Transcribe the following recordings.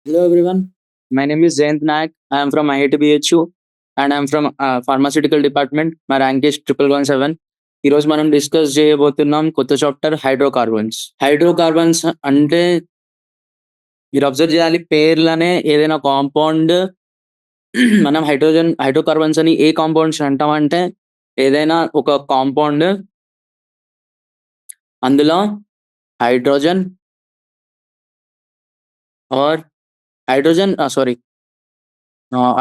Hello everyone. My name is Jayant Nayak. I am from IIT BHU and I am from pharmaceutical department. My rank is 1117. ఈరోజు మనం discuss చేయబోతున్నాం కొత్త chapter hydrocarbons అంటే మీరు observe చేయాలి పేర్లనే ఏదైనా compound మనం హైడ్రోకార్బన్స్ అని ఏ కాంపౌండ్స్ అంటామంటే ఏదైనా ఒక కాంపౌండ్ అందులో hydrogen or hydrogen sorry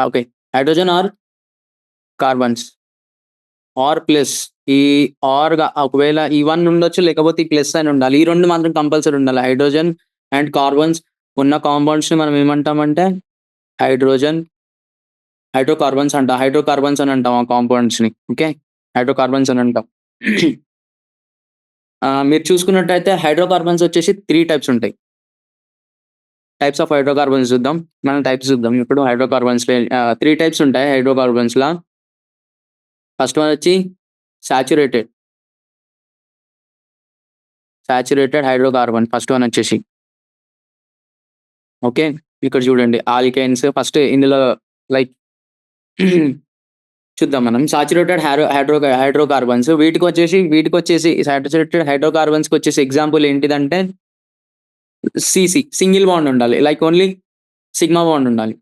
okay hydrogen or carbons or plus ఈ ఒకవేళ ఈ వన్ ఉండొచ్చు లేకపోతే ఈ ప్లస్ అని ఉండాలి. ఈ రెండు మాత్రం కంపల్సరీ ఉండాలి. హైడ్రోజన్ అండ్ కార్బన్స్ ఉన్న కాంపౌండ్స్ ని మనం ఏమంటామంటే హైడ్రోకార్బన్స్ అని అంటాం ఆ కాంపౌండ్స్ ని. ఓకే, హైడ్రోకార్బన్స్ అని అంటాం. మీరు చూసుకున్నట్టయితే హైడ్రోకార్బన్స్ వచ్చేసి 3 టైప్స్ ఉంటాయి. టైప్స్ ఆఫ్ హైడ్రోకార్బన్స్ చూద్దాం. మనం టైప్స్ చూద్దాం ఇప్పుడు. హైడ్రోకార్బన్స్ 3 టైప్స్ ఉంటాయి హైడ్రోకార్బన్స్ లా. ఫస్ట్ వన్ వచ్చి సాచురేటెడ్ హైడ్రోకార్బన్ ఫస్ట్ వన్ వచ్చేసి. ఓకే, ఇక్కడ చూడండి ఆల్కైన్స్. ఫస్ట్ ఇందులో లైక్ చూద్దాం మనం సాచురేటెడ్ హైడ్రోకార్బన్స్. వీటికి వచ్చేసి సాచురేటెడ్ హైడ్రోకార్బన్స్ కి వచ్చేసి ఎగ్జాంపుల్ ఏంటిదంటే సింగిల్ బాండ్ ఉండాలి. లైక్ ఓన్లీ సిగ్మా బాండ్ ఉండాలి.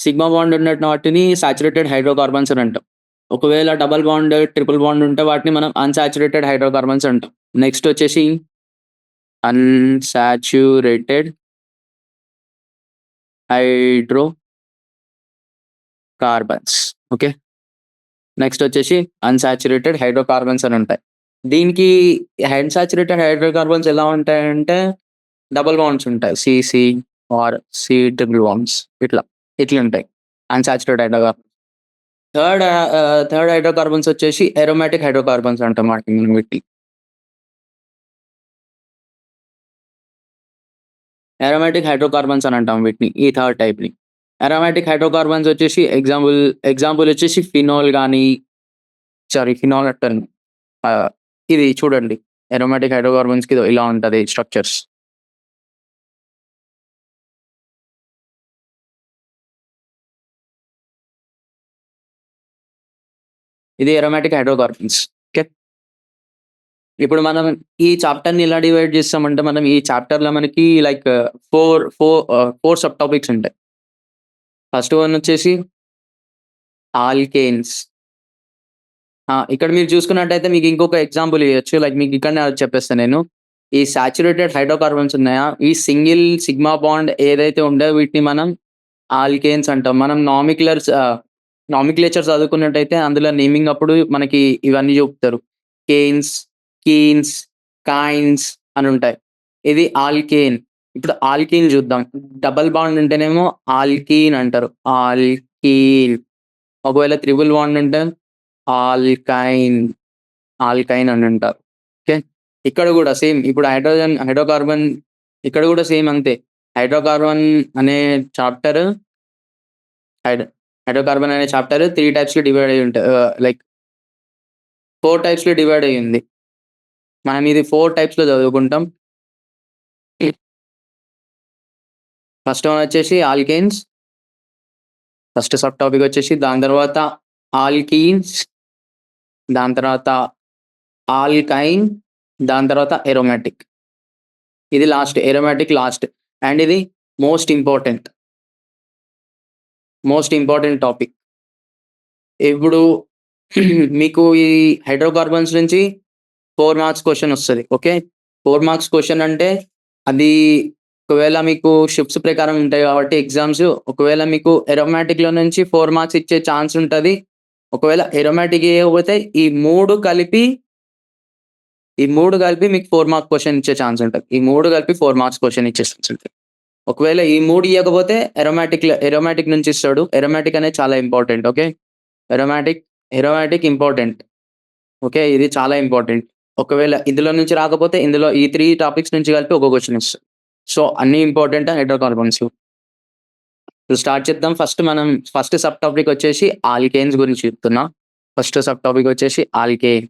సిగ్మా బాండ్ ఉన్నట్టు వాటిని సాచురేటెడ్ హైడ్రోకార్బన్స్ అని అంటాం. ఒకవేళ డబల్ బాండ్, ట్రిపుల్ బాండ్ ఉంటే వాటిని మనం అన్సాచురేటెడ్ హైడ్రోకార్బన్స్ అంటాం. నెక్స్ట్ వచ్చేసి అన్సాచురేటెడ్ హైడ్రోకార్బన్స్. ఓకే, నెక్స్ట్ వచ్చేసి అన్సాచురేటెడ్ హైడ్రోకార్బన్స్ అని ఉంటాయి. దీనికి అన్సాచురేటెడ్ హైడ్రోకార్బన్స్ ఎలా ఉంటాయంటే డబల్ బాండ్స్ ఉంటాయి. CC or C triple bonds ఇట్లా ఉంటాయి అన్సాచురేటెడ్ హైడ్రోకార్బన్స్. థర్డ్ హైడ్రోకార్బన్స్ వచ్చేసి అరోమాటిక్ హైడ్రోకార్బన్స్ అంటాం వాటిని మనం. అరోమాటిక్ హైడ్రోకార్బన్స్ అని అంటాం వీటిని, ఈ థర్డ్ టైప్ ని. అరోమాటిక్ హైడ్రోకార్బన్స్ వచ్చేసి ఎగ్జాంపుల్ వచ్చేసి ఫినాల్ అంటాను. ఇది చూడండి అరోమాటిక్ హైడ్రోకార్బన్స్ కి ఇలా ఉంటది స్ట్రక్చర్స్. ఇది అరోమాటిక్ హైడ్రోకార్బన్స్. ఓకే, ఇప్పుడు మనం ఈ చాప్టర్ ని ఎలా డివైడ్ చేస్తామంటే మనం ఈ చాప్టర్ లో మనకి లైక్ ఫోర్ సబ్ టాపిక్స్ ఉంటాయి. ఫస్ట్ వన్ వచ్చేసి ఆల్కేన్స్. ఇక్కడ మీరు చూసుకున్నట్టయితే మీకు ఇంకొక ఎగ్జాంపుల్ ఇవ్వచ్చు. లైక్ మీకు ఇక్కడనే చెప్పేస్తాను నేను. ఈ సాచురేటెడ్ హైడ్రోకార్బన్స్ ఉన్నాయా, ఈ సింగిల్ సిగ్మా బాండ్ ఏదైతే ఉందో వీటిని మనం ఆల్కేన్స్ అంటాం. మనం నామిక్లేచర్ చదువుకున్నట్టయితే అందులో నేమింగ్ అప్పుడు మనకి ఇవన్నీ చూపుతారు. కేన్స్, కీన్స్, కైన్స్ అని ఉంటాయి. ఇది ఆల్కేన్. ఇప్పుడు ఆల్కీన్ చూద్దాం. డబల్ బాండ్ ఉంటేనేమో ఆల్కీన్ అంటారు, ఆల్కీన్. ఒకవేళ త్రిబుల్ బాండ్ ఉంటే ఆల్కైన్ అని అంటారు. ఓకే, ఇక్కడ కూడా సేమ్. ఇప్పుడు హైడ్రోకార్బన్ ఇక్కడ కూడా సేమ్ అంతే. హైడ్రోకార్బన్ అనే చాప్టర్ 3 టైప్స్ లో డివైడ్ అయ్యి ఉంటాయి. లైక్ 4 టైప్స్ లో డివైడ్ అయ్యింది. మనం ఇది 4 టైప్స్ లో చదువుకుంటాం. ఫస్ట్ వన్ వచ్చేసి ఆల్కేన్స్, ఫస్ట్ సబ్ టాపిక్ వచ్చేసి. దాని తర్వాత ఆల్కీన్స్, దాని తర్వాత ఆల్కైన్, దాని తర్వాత ఎరోమాటిక్. ఇది లాస్ట్, ఎరోమాటిక్ లాస్ట్. అండ్ ఇది మోస్ట్ ఇంపార్టెంట్ టాపిక్. ఇప్పుడు మీకు ఈ హైడ్రోకార్బన్స్ నుంచి 4 మార్క్స్ క్వశ్చన్ వస్తుంది. ఓకే, 4 మార్క్స్ క్వశ్చన్ అంటే అది ఒకవేళ మీకు షిఫ్ట్స్ ప్రకారం ఉంటాయి కాబట్టి ఎగ్జామ్స్. ఒకవేళ మీకు ఎరోమాటిక్ లో నుంచి 4 మార్క్స్ ఇచ్చే ఛాన్స్ ఉంటుంది. ఒకవేళ ఎరోమాటిక్ ఇవ్వకపోతే ఈ మూడు కలిపి మీకు 4 మార్క్స్ క్వశ్చన్ ఇచ్చే ఛాన్స్ ఉంటుంది. ఈ మూడు కలిపి 4 మార్క్స్ క్వశ్చన్ ఇచ్చే ఛాన్స్ ఉంటుంది. ఒకవేళ ఈ మూడు ఇవ్వకపోతే ఎరోమాటిక్ నుంచి ఇస్తాడు. ఎరోమాటిక్ అనేది చాలా important. Okay, aromatic important. Okay, ఇది చాలా ఇంపార్టెంట్. ఒకవేళ ఇందులో నుంచి రాకపోతే ఇందులో ఈ 3 టాపిక్స్ నుంచి కలిపి ఒక క్వశ్చన్ ఇస్తాడు. సో అన్ని ఇంపార్టెంట్ హైడ్రోకార్బన్స్. స్టార్ట్ చేద్దాం. ఫస్ట్ సబ్ టాపిక్ వచ్చేసి ఆల్కేన్స్ గురించి చెప్తున్నా. ఫస్ట్ సబ్ టాపిక్ వచ్చేసి ఆల్కేన్.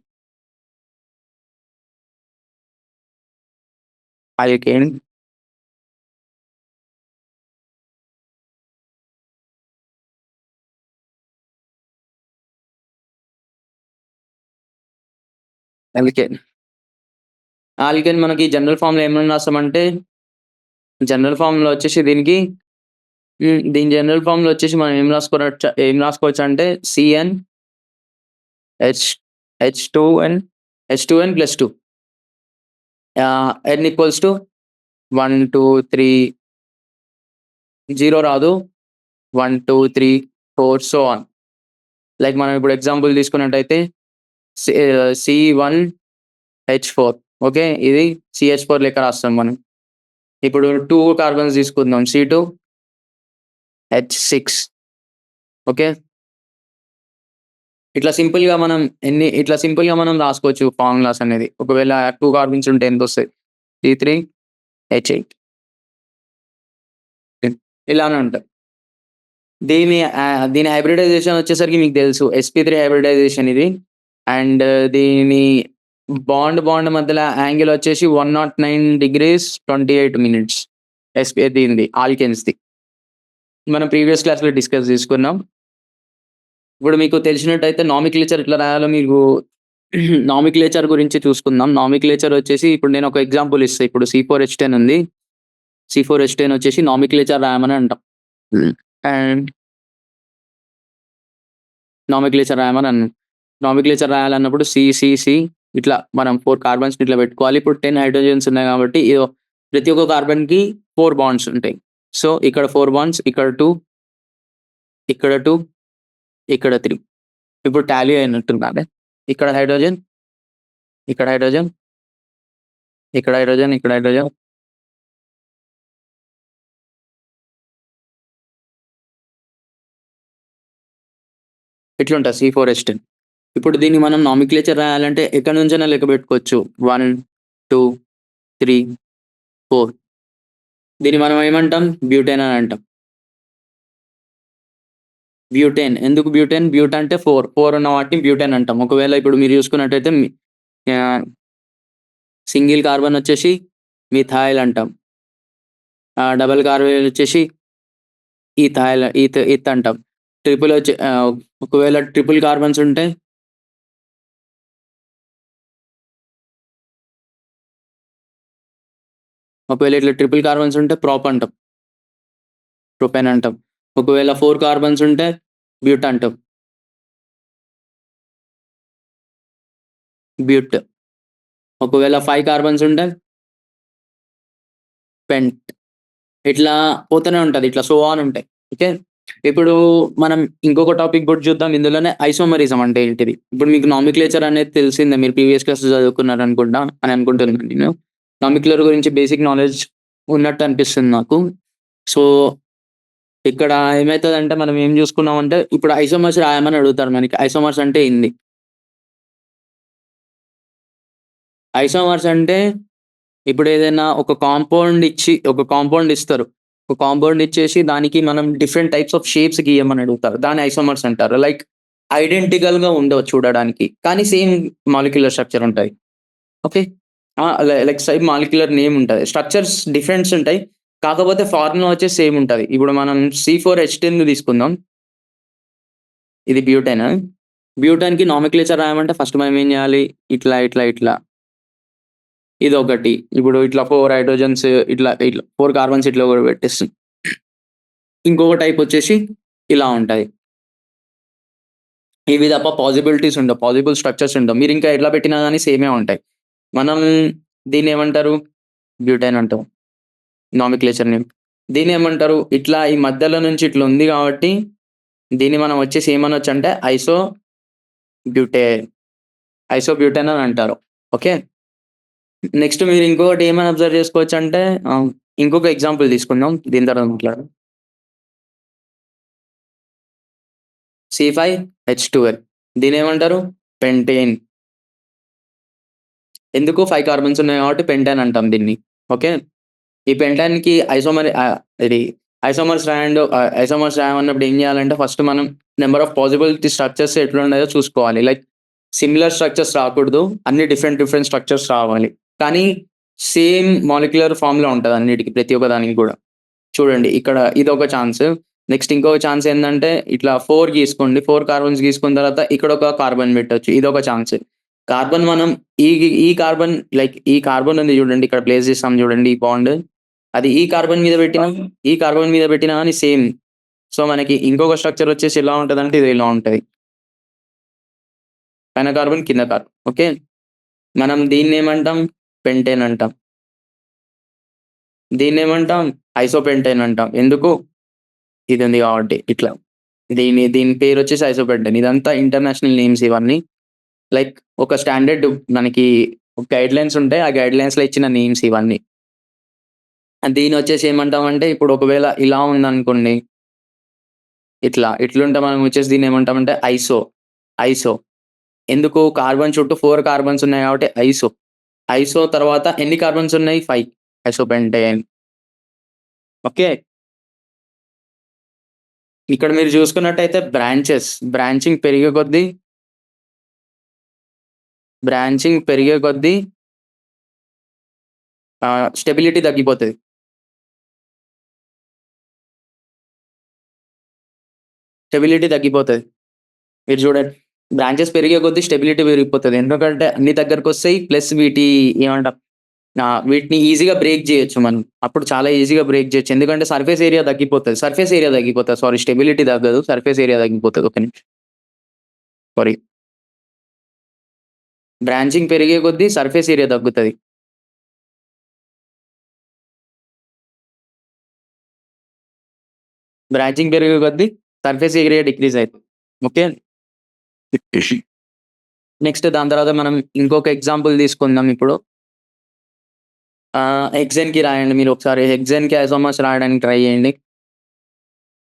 ఆల్కేన్ మనకి జనరల్ ఫామ్‌లో ఏమని రాస్తామంటే, జనరల్ ఫార్మ్‌లో వచ్చేసి దీని జనరల్ ఫార్మ్‌లో వచ్చేసి మనం ఏం రాసుకోవచ్చంటే CN H H2N H2N + 2 N = 1, 2, 3 0 రాదు. 1, 2, 3, 4 సో ఆన్. లైక్ మనం ఇప్పుడు ఎగ్జాంపుల్ తీసుకున్నట్టయితే C1H4 ఓకే. ఇది CH4 లెక్క రాస్తాం మనం. ఇప్పుడు 2 కార్బన్స్ తీసుకుందాం. C2H6 okay. ఇట్లా సింపుల్‌గా మనం రాసుకోవచ్చు ఫార్ములాస్ అనేది. ఒకవేళ 2 కార్బన్స్ ఉంటే ఎంతొస్తాయి? C3H8 ఇలానే ఉంటాయి. దీని హైబ్రిడైజేషన్ వచ్చేసరికి మీకు తెలుసు. sp3 హైబ్రిడైజేషన్ ఇది. అండ్ దీని బాండ్ మధ్యల యాంగిల్ వచ్చేసి 109 degrees 28 minutes. దీనిది ఆల్కేన్స్‌ది. మనం ప్రీవియస్ క్లాస్‌లో డిస్కస్ చేసుకున్నాం. ఇప్పుడు మీకు తెలిసినట్టయితే నామిక్లేచర్ ఎట్లా రాయాలో మీకు నామిక్లేచర్ గురించి చూసుకుందాం. నామిక్లేచర్ వచ్చేసి ఇప్పుడు నేను ఒక ఎగ్జాంపుల్ ఇస్తా. ఇప్పుడు C4H10 ఉంది. C4H10 వచ్చేసి నామిక్లేచర్ రాయమని అంటాం. అండ్ నామిక్లేచర్ రాయాలన్నప్పుడు C ఇట్లా మనం 4 కార్బన్స్‌ని ఇట్లా పెట్టుకోవాలి. ఇప్పుడు 10 హైడ్రోజన్స్ ఉన్నాయి కాబట్టి ప్రతి ఒక్క కార్బన్‌కి 4 బాండ్స్ ఉంటాయి. సో ఇక్కడ 4 బాండ్స్, ఇక్కడ 2, ఇక్కడ 2, ఇక్కడ 3. ఇప్పుడు టాలీ అయినట్టుండాలి. ఇక్కడ హైడ్రోజన్, ఇక్కడ హైడ్రోజన్, ఇక్కడ హైడ్రోజన్, ఇక్కడ హైడ్రోజన్. ఇట్లుంటది C4H10. ఇప్పుడు దీన్ని మనం నామిక్లేచర్ రాయాలంటే ఎక్కడి నుంచైనా లెక్క పెట్టుకోవచ్చు. 1, 2, 3, 4. దీన్ని మనం ఏమంటాం? బ్యూటేన్ అని అంటాం. బ్యూటేన్. ఎందుకు బ్యూటేన్? బ్యూట్ అంటే 4 ఉన్న వాటిని బ్యూటేన్ అంటాం. ఒకవేళ ఇప్పుడు మీరు చూసుకున్నట్టయితే సింగిల్ కార్బన్ వచ్చేసి మిథైల్ అంటాం. డబుల్ కార్బన్ వచ్చేసి ఈథ్ అంటాం. ఒకవేళ ట్రిపుల్ కార్బన్స్ ఉంటే ఇట్లా ట్రిపుల్ కార్బన్స్ ఉంటే ప్రొపేన్ అంటాం. ఒకవేళ 4 కార్బన్స్ ఉంటే బ్యూట్ అంటాం. బ్యూట్. ఒకవేళ 5 కార్బన్స్ ఉంటే పెంట్. ఇట్లా పోతూనే ఉంటది. ఇట్లా సో ఆన్ ఉంటాయి. ఓకే. ఇప్పుడు మనం ఇంకొక టాపిక్ కూడా చూద్దాం. ఇందులోనే ఐసోమరిజం అంటే ఏంటిది? ఇప్పుడు మీకు నామిక్లేచర్ అనేది తెలిసిందే. మీరు ప్రీవియస్ క్లాస్‌లో చదువుకున్నారు అని అనుకుంటున్నాను నేను. నామిక్లేచర్ గురించి బేసిక్ నాలెడ్జ్ ఉన్నట్టు అనిపిస్తుంది నాకు. సో ఇక్కడ ఏమైతదంటే మనం ఏం చూసుకున్నామంటే ఇప్పుడు ఐసోమర్స్ రాయమని అడుగుతారు మనకి. ఐసోమర్స్ అంటే ఏంది? ఐసోమర్స్ అంటే ఇప్పుడు ఏదైనా ఒక కాంపౌండ్ ఇస్తారు. ఒక కాంపౌండ్ ఇచ్చేసి దానికి మనం డిఫరెంట్ టైప్స్ ఆఫ్ షేప్స్ గీయమని అడుగుతారు. దాన్ని ఐసోమర్స్ అంటారు. లైక్ ఐడెంటికల్‌గా ఉండవు చూడడానికి. కానీ సేమ్ మాలిక్యులర్ స్ట్రక్చర్ ఉంటది. Okay. Like same molecular name ఉంటది. స్ట్రక్చర్స్ డిఫరెన్స్ ఉంటాయి. కాకపోతే ఫార్ములా వచ్చేసి సేమ్ ఉంటది. ఇప్పుడు మనం C4H10 తీసుకుందాం. ఇది బ్యూటేన్. బ్యూటేన్‌కి నామిక్లేచర్ రాయమంటే ఫస్ట్ మనం ఏం చేయాలి? ఇట్లా. ఇదొకటి. ఇప్పుడు ఇట్లా 4 హైడ్రోజన్స్ ఇట్లా 4 కార్బన్స్ ఇట్లా కూడా పెట్టేస్తాం. ఇంకొక టైప్ వచ్చేసి ఇలా ఉంటది. ఇవి తప్ప పాసిబిలిటీస్ ఉండవు. పాసిబుల్ స్ట్రక్చర్స్ ఉండవు. మీరు ఇంకా ఎట్లా పెట్టినా గానీ సేమే ఉంటాయి. మనం దీన్ని ఏమంటారు? బ్యూటేన్ అంటాం. Nomenclature name. దీన్ని ఏమంటారు? ఇట్లా ఈ మధ్యలో నుంచి ఇట్లా ఉంది కాబట్టి దీన్ని మనం వచ్చేసి ఏమనొచ్చంటే ఐసోబ్యూటేన్ అని అంటారు. ఓకే. నెక్స్ట్ మీరు ఇంకొకటి ఏమని అబ్జర్వ్ చేసుకోవచ్చంటే ఇంకొక ఎగ్జాంపుల్ తీసుకుందాం. దీని తర్వాత మాట్లాడదాం. C5H12 దీన్నేమంటారు? పెంటేన్. ఎందుకు 5 కార్బన్స్ ఉన్నాయి కాబట్టి పెంటాన్ అంటాం దీన్ని. ఓకే. ఈ పెంటాన్‌కి ఐసోమర్స్ రాయమన్నప్పుడు ఏం చేయాలంటే ఫస్ట్ మనం నంబర్ ఆఫ్ పాసిబిలిటీ స్ట్రక్చర్స్ ఎట్లున్నాయో చూసుకోవాలి. లైక్ సిమిలర్ స్ట్రక్చర్స్ రాకూడదు. అన్ని డిఫరెంట్ స్ట్రక్చర్స్ రావాలి. కానీ సేమ్ మాలిక్యులర్ ఫార్మ్‌లో ఉంటది అన్నిటికి ప్రతి ఒక్క దానికి కూడా. చూడండి ఇక్కడ ఇదొక ఛాన్స్. నెక్స్ట్ ఇంకొక ఛాన్స్ ఏందంటే ఇట్లా 4 గీసుకోండి. 4 కార్బన్స్ గీసుకున్న తర్వాత ఇక్కడ ఒక కార్బన్ పెట్టొచ్చు. ఇదొక ఛాన్స్. కార్బన్ మనం ఈ ఈ కార్బన్ లైక్ ఈ కార్బన్ ఉంది చూడండి. ఇక్కడ ప్లేస్ చేస్తాం చూడండి ఈ బాండ్. అది ఈ కార్బన్ మీద పెట్టినా, ఈ కార్బన్ మీద పెట్టినా గాని సేమ్. సో, మనకి ఇంకొక స్ట్రక్చర్ వచ్చేసి ఎలా ఉంటదంటే ఇది ఇలా ఉంటది. పైన కార్బన్, కింద కార్బన్. ఓకే. మనం దీన్నేమంటాం? పెంటేన్ అంటాం. దీన్నేమంటాం? ఐసోపెంటేన్ అంటాం. ఎందుకు? ఇది ఉంది కాబట్టి ఇట్లా. దీని పేరొచ్చేసి ఐసోపెంటేన్. ఇదంతా ఇంటర్నేషనల్ నేమ్స్ ఇవన్నీ. లైక్ ఒక స్టాండర్డ్ మనకి గైడ్‌లైన్స్ ఉంటాయి. ఆ గైడ్‌లైన్స్‌లో ఇచ్చిన నేమ్స్ ఇవన్నీ. దీన్నొచ్చేసి ఏమంటామంటే ఇప్పుడు ఒకవేళ ఇలా ఉందనుకోండి. ఇట్లుంటే మనం వచ్చేసి దీన్నేమంటామంటే ఐసో. ఎందుకు? కార్బన్ చుట్టూ 4 కార్బన్స్ ఉన్నాయి కాబట్టి ఐసో. ఐసో తర్వాత ఎన్ని కార్బన్స్ ఉన్నాయి? 5 ఐసోపెంటేన్. ఓకే. ఇక్కడ మీరు చూసుకున్నట్టయితే బ్రాంచింగ్ పెరిగే కొద్దీ స్టెబిలిటీ తగ్గిపోతది. మీరు చూడండి. బ్రాంచెస్ పెరిగే కొద్దీ స్టెబిలిటీ పెరిగిపోతది. ఎందుకంటే అన్ని దగ్గరకొస్తాయి. ప్లస్ ఏమంటాం వీటిని ఈజీగా బ్రేక్ జేయొచ్చు మనం. అప్పుడు చాలా ఈజీగా బ్రేక్ జేయొచ్చు. ఎందుకంటే సర్ఫేస్ ఏరియా తగ్గిపోతది. సారీ, స్టెబిలిటీ తగ్గదు. సర్ఫేస్ ఏరియా తగ్గిపోతది. ఒక నిమిషం. సారీ. బ్రాంచింగ్ పెరిగే కొద్దీ సర్ఫేస్ ఏరియా తగ్గుతది. బ్రాంచింగ్ పెరిగే కొద్దీ సర్ఫేస్ ఏరియా డిక్రీజ్ అయితది. ఓకే. నెక్స్ట్ దాని తర్వాత మనం ఇంకొక ఎగ్జాంపుల్ తీసుకుందాం ఇప్పుడు. హెక్సేన్‌కి రాయండి మీరు ఒకసారి. హెక్సేన్‌కి ఐసోమర్స్ రాయడానికి ట్రై చేయండి.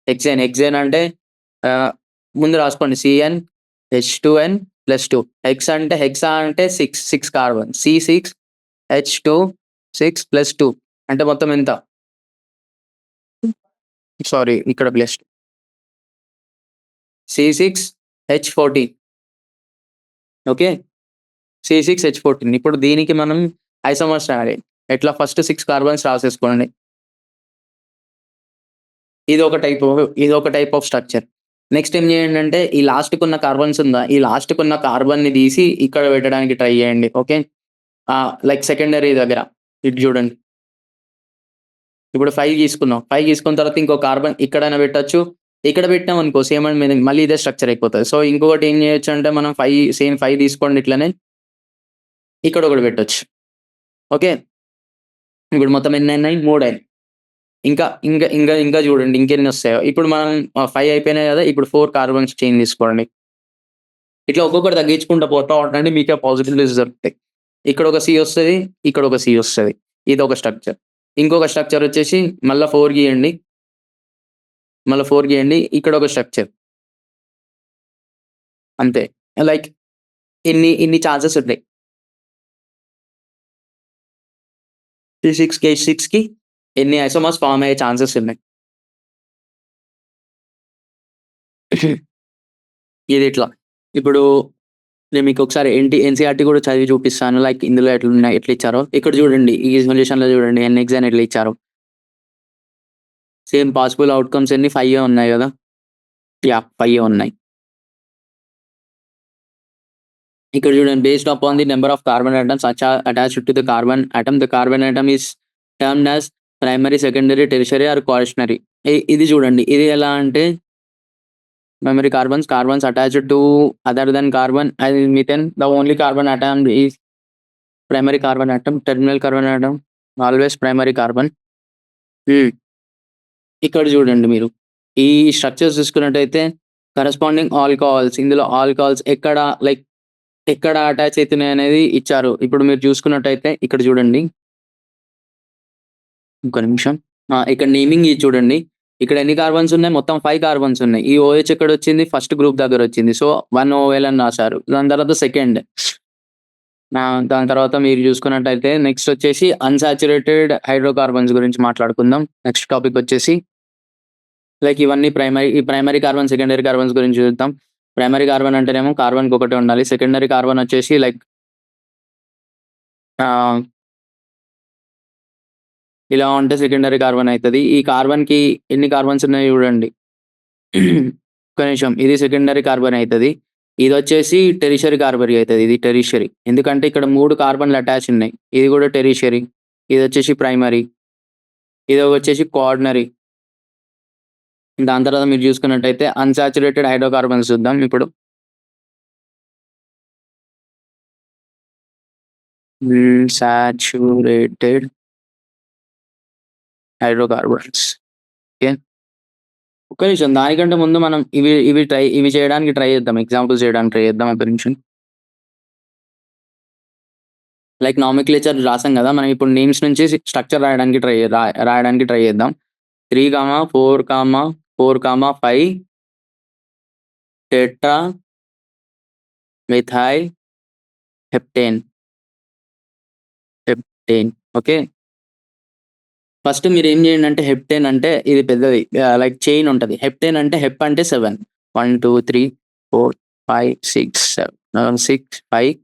హెక్సేన్ అంటే ఆహ్, ముందు రాసుకోండి. CN H2N +2. హెక్సా అంటే 6 కార్బన్. C6 H2 6 +2 అంటే మొత్తం ఎంత? సారీ, ఇక్కడ plus C6 H14. Okay. C6 H14. ఇప్పుడు దీనికి మనం ఐసోమర్స్ రాయాలి. ఎట్లా? ఫస్ట్ 6 కార్బన్స్ రాసేసుకోండి. ఇదొక టైప్ ఆఫ్ స్ట్రక్చర్. నెక్స్ట్ ఏం చేయండంటే ఈ లాస్ట్‌కున్న కార్బన్స్ ఉందా? ఈ లాస్ట్‌కున్న కార్బన్‌ని తీసి ఇక్కడ పెట్టడానికి ట్రై చేయండి. ఓకే. లైక్ సెకండరీ దగ్గర. ఇటు చూడండి. ఇప్పుడు 5 తీసుకున్నాం. 5 తీసుకున్న తర్వాత ఇంకో కార్బన్ ఇక్కడైనా పెట్టొచ్చు. ఇక్కడ పెట్టామనుకో సేమ్ అండ్ మీనింగ్ మళ్ళీ ఇదే స్ట్రక్చర్ అయిపోతది. సో, ఇంకొకటి ఏం చేయొచ్చంటే మనం 5 తీసుకోండి ఇట్లనే. ఇక్కడ ఒకటి పెట్టొచ్చు. ఓకే. ఇప్పుడు మొత్తం ఎన్నయినాయి? 3 అయినాయి. ఇంకా చూడండి ఇంకెన్నొస్తాయో. ఇప్పుడు మనం 5 అయిపోయినాయి గదా! ఇప్పుడు 4 కార్బన్స్ చైన్ తీసుకోండి. ఇట్లా ఒక్కొక్కటి తగ్గించుకుంటా పోతా ఉండండి. మీకే పాసిబిలిటీస్ దొరుకుతాయి. ఇక్కడొక సి ఒస్తది. ఇక్కడొక సి ఒస్తది. ఇదొక స్ట్రక్చర్. ఇంకొక స్ట్రక్చర్ వచ్చేసి మళ్ళా 4 గీయండి. ఇక్కడొక స్ట్రక్చర్. అంతే. లైక్ ఇన్ని ఛాన్సెస్ ఉంటాయి. C6H6కి ఎన్ని ఐసోమర్స్ ఫార్మ్ అయ్యే ఛాన్సెస్ ఉన్నాయి. ఇదిట్లా. ఇప్పుడు నేను మీకొకసారి ఎన్‌సీఈఆర్‌టీ కూడా చదివి చూపిస్తాను. లైక్ ఇందులో ఎట్లిచ్చారో. ఇక్కడ చూడండి. ఈ సొల్యూషన్‌లో చూడండి ఎన్‌హెక్సాన్ ఎట్లా ఇచ్చారో. సేమ్ పాసిబుల్ ఔట్‌కమ్స్ ఎన్ని 5 ఉన్నాయి గదా! యాహ్! 5 ఉన్నాయి. ఇక్కడ చూడండి. Based upon the number of carbon atoms attached to the carbon atom, the carbon atom is termed as primary, secondary, tertiary or quaternary. ఇది చూడండి. ఇది ఎలా అంటే memory carbons attached to other than carbon and methane, the only carbon atom is primary carbon atom, terminal carbon atom always primary carbon. ఇక్కడ చూడండి మీరు. ఈ structures చూసుకున్నట్టయితే కరెస్పాండింగ్ ఆల్కహాల్స్, ఇందులో ఆల్కహాల్స్ ఎక్కడ అటాచ్ అయితున్నాయి అనేది ఇచ్చారు. ఇప్పుడు మీరు చూసుకున్నట్టయితే ఇక్కడ చూడండి. ఒక్క నిమిషం. ఇక్కడ నేమింగ్ ఇది చూడండి. ఇక్కడ ఎన్ని కార్బన్స్ ఉన్నాయి? మొత్తం 5 కార్బన్స్ ఉన్నాయి. ఈ OH ఎక్కడొచ్చింది? ఫస్ట్ గ్రూప్ దగ్గరొచ్చింది. సో, 1 OL అని రాశారు. దాని తర్వాత సెకండ్. దాని తర్వాత మీరు చూసుకున్నట్టయితే నెక్స్ట్ వచ్చేసి అన్‌సాచురేటెడ్ హైడ్రోకార్బన్స్ గురించి మాట్లాడుకుందాం. నెక్స్ట్ టాపిక్ వచ్చేసి ఇవన్నీ ప్రైమరీ కార్బన్, సెకండరీ కార్బన్స్ గురించి చూద్దాం. ప్రైమరీ కార్బన్ అంటేనేమో కార్బన్‌కి ఒకటే ఉండాలి. సెకండరీ కార్బన్ వచ్చేసి ఇలా ఉంటే సెకండరీ కార్బన్ అయితది. ఈ కార్బన్‌కి ఎన్ని కార్బన్స్ ఉన్నాయో చూడండి. ఒక్క నిమిషం. ఇది సెకండరీ కార్బన్ అయితది. ఇది వచ్చేసి టెరిషరీ కార్బరీ అవుతుంది. ఇది టెరిషరీ ఎందుకంటే ఇక్కడ 3 కార్బన్లు అటాచ్ ఉన్నాయి. ఇది కూడా టెరిషరీ. ఇది వచ్చేసి ప్రైమరీ. ఇది వచ్చేసి కోఆర్డినరీ. దాని తర్వాత మీరు చూసుకున్నట్టయితే అన్సాచురేటెడ్ హైడ్రోకార్బన్స్ చూద్దాం ఇప్పుడు. Saturated hydrocarbons. ఓకే, ఒక్క నిమిషం. దానికంటే ముందు మనం ఇవి చేయడానికి ట్రై చేద్దాం. ఎగ్జాంపుల్స్ చేయడానికి ట్రై చేద్దాం. ఒక్క నిమిషం. లైక్ నామిక్లేచర్ రాసాం కదా, మనం ఇప్పుడు నేమ్స్ నుంచి స్ట్రక్చర్ రాయడానికి ట్రై చేద్దాం. 3, 4, 4, 5 tetra methyl heptane. Okay, first మీరు ఏం చేయండి అంటే హెప్టేన్ అంటే ఇది పెద్దది లైక్ చైన్ ఉంటుంది. హెప్టేన్ అంటే హెప్ అంటే 7 1 2 3 4 5 6 7 6 5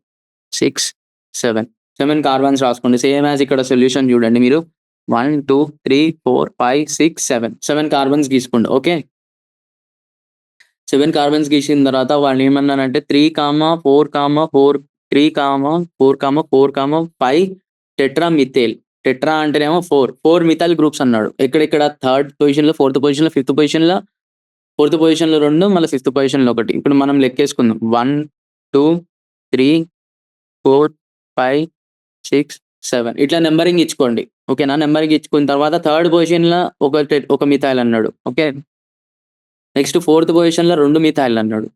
6 7 కార్బన్స్ రాసుకోండి. సేమ్ యాజ్ ఇక్కడ సొల్యూషన్ చూడండి మీరు. 1 2 3 4 5 6 7 కార్బన్స్ గీసుకోండి. ఓకే, 7 కార్బన్స్ గీసిన తర్వాత వాళ్ళు ఏమన్నారంటే 3, 4, 4 3, 4, 4, 5 టెట్రా మిథైల్. టెట్రా అంటేనేమో 4 మిథైల్ గ్రూప్స్ అన్నాడు. ఇక్కడ 3rd పొజిషన్లో, 4th పొజిషన్లో, 5th పొజిషన్లో, 4th పొజిషన్లో 2, మళ్ళీ 5th పొజిషన్లో 1. ఇప్పుడు మనం లెక్కేసుకుందాం. 1 2 3 4 5 6 7 ఇట్లా నెంబరింగ్ ఇచ్చుకోండి. ఓకేనా, నెంబరింగ్ ఇచ్చుకున్న తర్వాత 3rd పొజిషన్లో ఒక మిథైల్ అన్నాడు. ఓకే, నెక్స్ట్ 4th పొజిషన్లో 2 మిథైల్ అన్నాడు.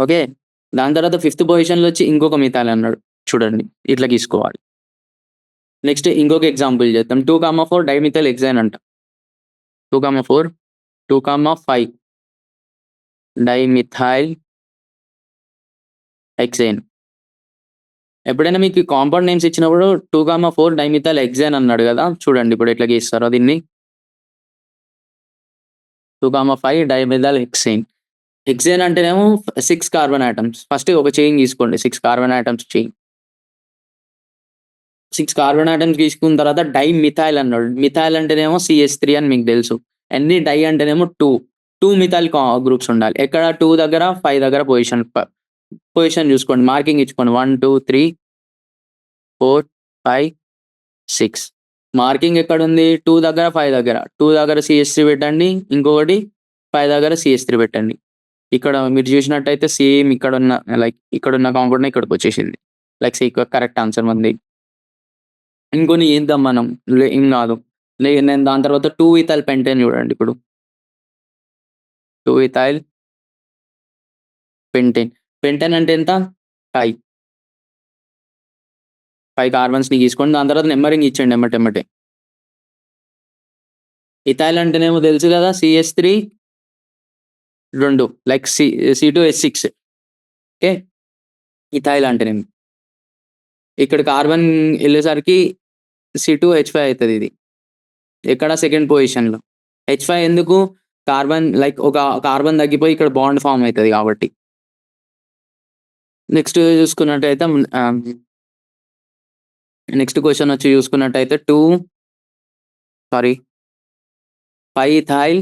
ఓకే, దాని తర్వాత 5th పొజిషన్లో వచ్చి ఇంకొక మిథైల్ అన్నాడు. చూడండి, ఇట్లా గీసుకోవాలి. నెక్స్ట్ ఇంకొక ఎగ్జాంపుల్ చేద్దాం. 2, 4 డైమిథైల్ హెక్సేన్ అంట. 2, 4 2, 5 డైమిథైల్ హెక్సేన్. ఎప్పుడైనా మీకు కాంపౌండ్ నేమ్స్ ఇచ్చినప్పుడు 2, 4 డైమిథైల్ హెక్సేన్ అన్నాడు కదా, చూడండి ఇప్పుడు ఎట్లా గీస్తారో దీన్ని. 2, 5 డైమిథైల్ హెక్సేన్. హెక్సేన్ అంటేనేమో 6 కార్బన్ ఆటమ్స్. ఫస్ట్ ఒక చైన్ తీసుకోండి, 6 carbon atoms chain. 6 carbon atoms తీసుకున్న తర్వాత డై మిథైల్ అన్నాడు. మిథైల్ అంటేనేమో CH3 అని మీకు తెలుసు. ఎన్ని డై అంటేనేమో 2 మిథైల్ గ్రూప్స్ ఉండాలి. ఎక్కడ 2 దగ్గర 5 దగ్గర పొజిషన్ చూసుకోండి, మార్కింగ్ ఇచ్చుకోండి. 1 2 3 4 5 6 మార్కింగ్ ఎక్కడ ఉంది? 2 దగ్గర 5 దగ్గర. 2 దగ్గర CH3 పెట్టండి, ఇంకొకటి 5 దగ్గర CH3 పెట్టండి. ఇక్కడ మీరు చూసినట్టయితే సేమ్ ఇక్కడ ఉన్న కాంపౌండ్ ఇక్కడికి వచ్చేసింది. లైక్ కరెక్ట్ ఆన్సర్ ఉంది. ఇంకొని చేద్దాం మనం, ఏం కాదు. నేను దాని తర్వాత 2 ఇథైల్ పెంటేన్ చూడండి ఇప్పుడు. 2 ఇథైల్ పెంటేన్ అంటే ఎంత? 5 కార్బన్స్ని తీసుకోండి. దాని తర్వాత నెంబరింగ్ ఇచ్చండి ఎమ్మటెమ్మటే. ఇథైల్ అంటేనేమో తెలుసు కదా, CH3 2 like C2H6. Okay, ethyl అంటేనేమో ఇక్కడ కార్బన్ వెళ్ళేసరికి C2H5 అవుతుంది. ఇది ఎక్కడ? 2nd పొజిషన్లో. H5 ఎందుకు? కార్బన్ లైక్ ఒక కార్బన్ తగ్గిపోయి ఇక్కడ బాండ్ ఫామ్ అవుతుంది కాబట్టి. నెక్స్ట్ చూసుకున్నట్టయితే నెక్స్ట్ క్వశ్చన్ వచ్చి చూసుకున్నట్టయితే 5 ఇథైల్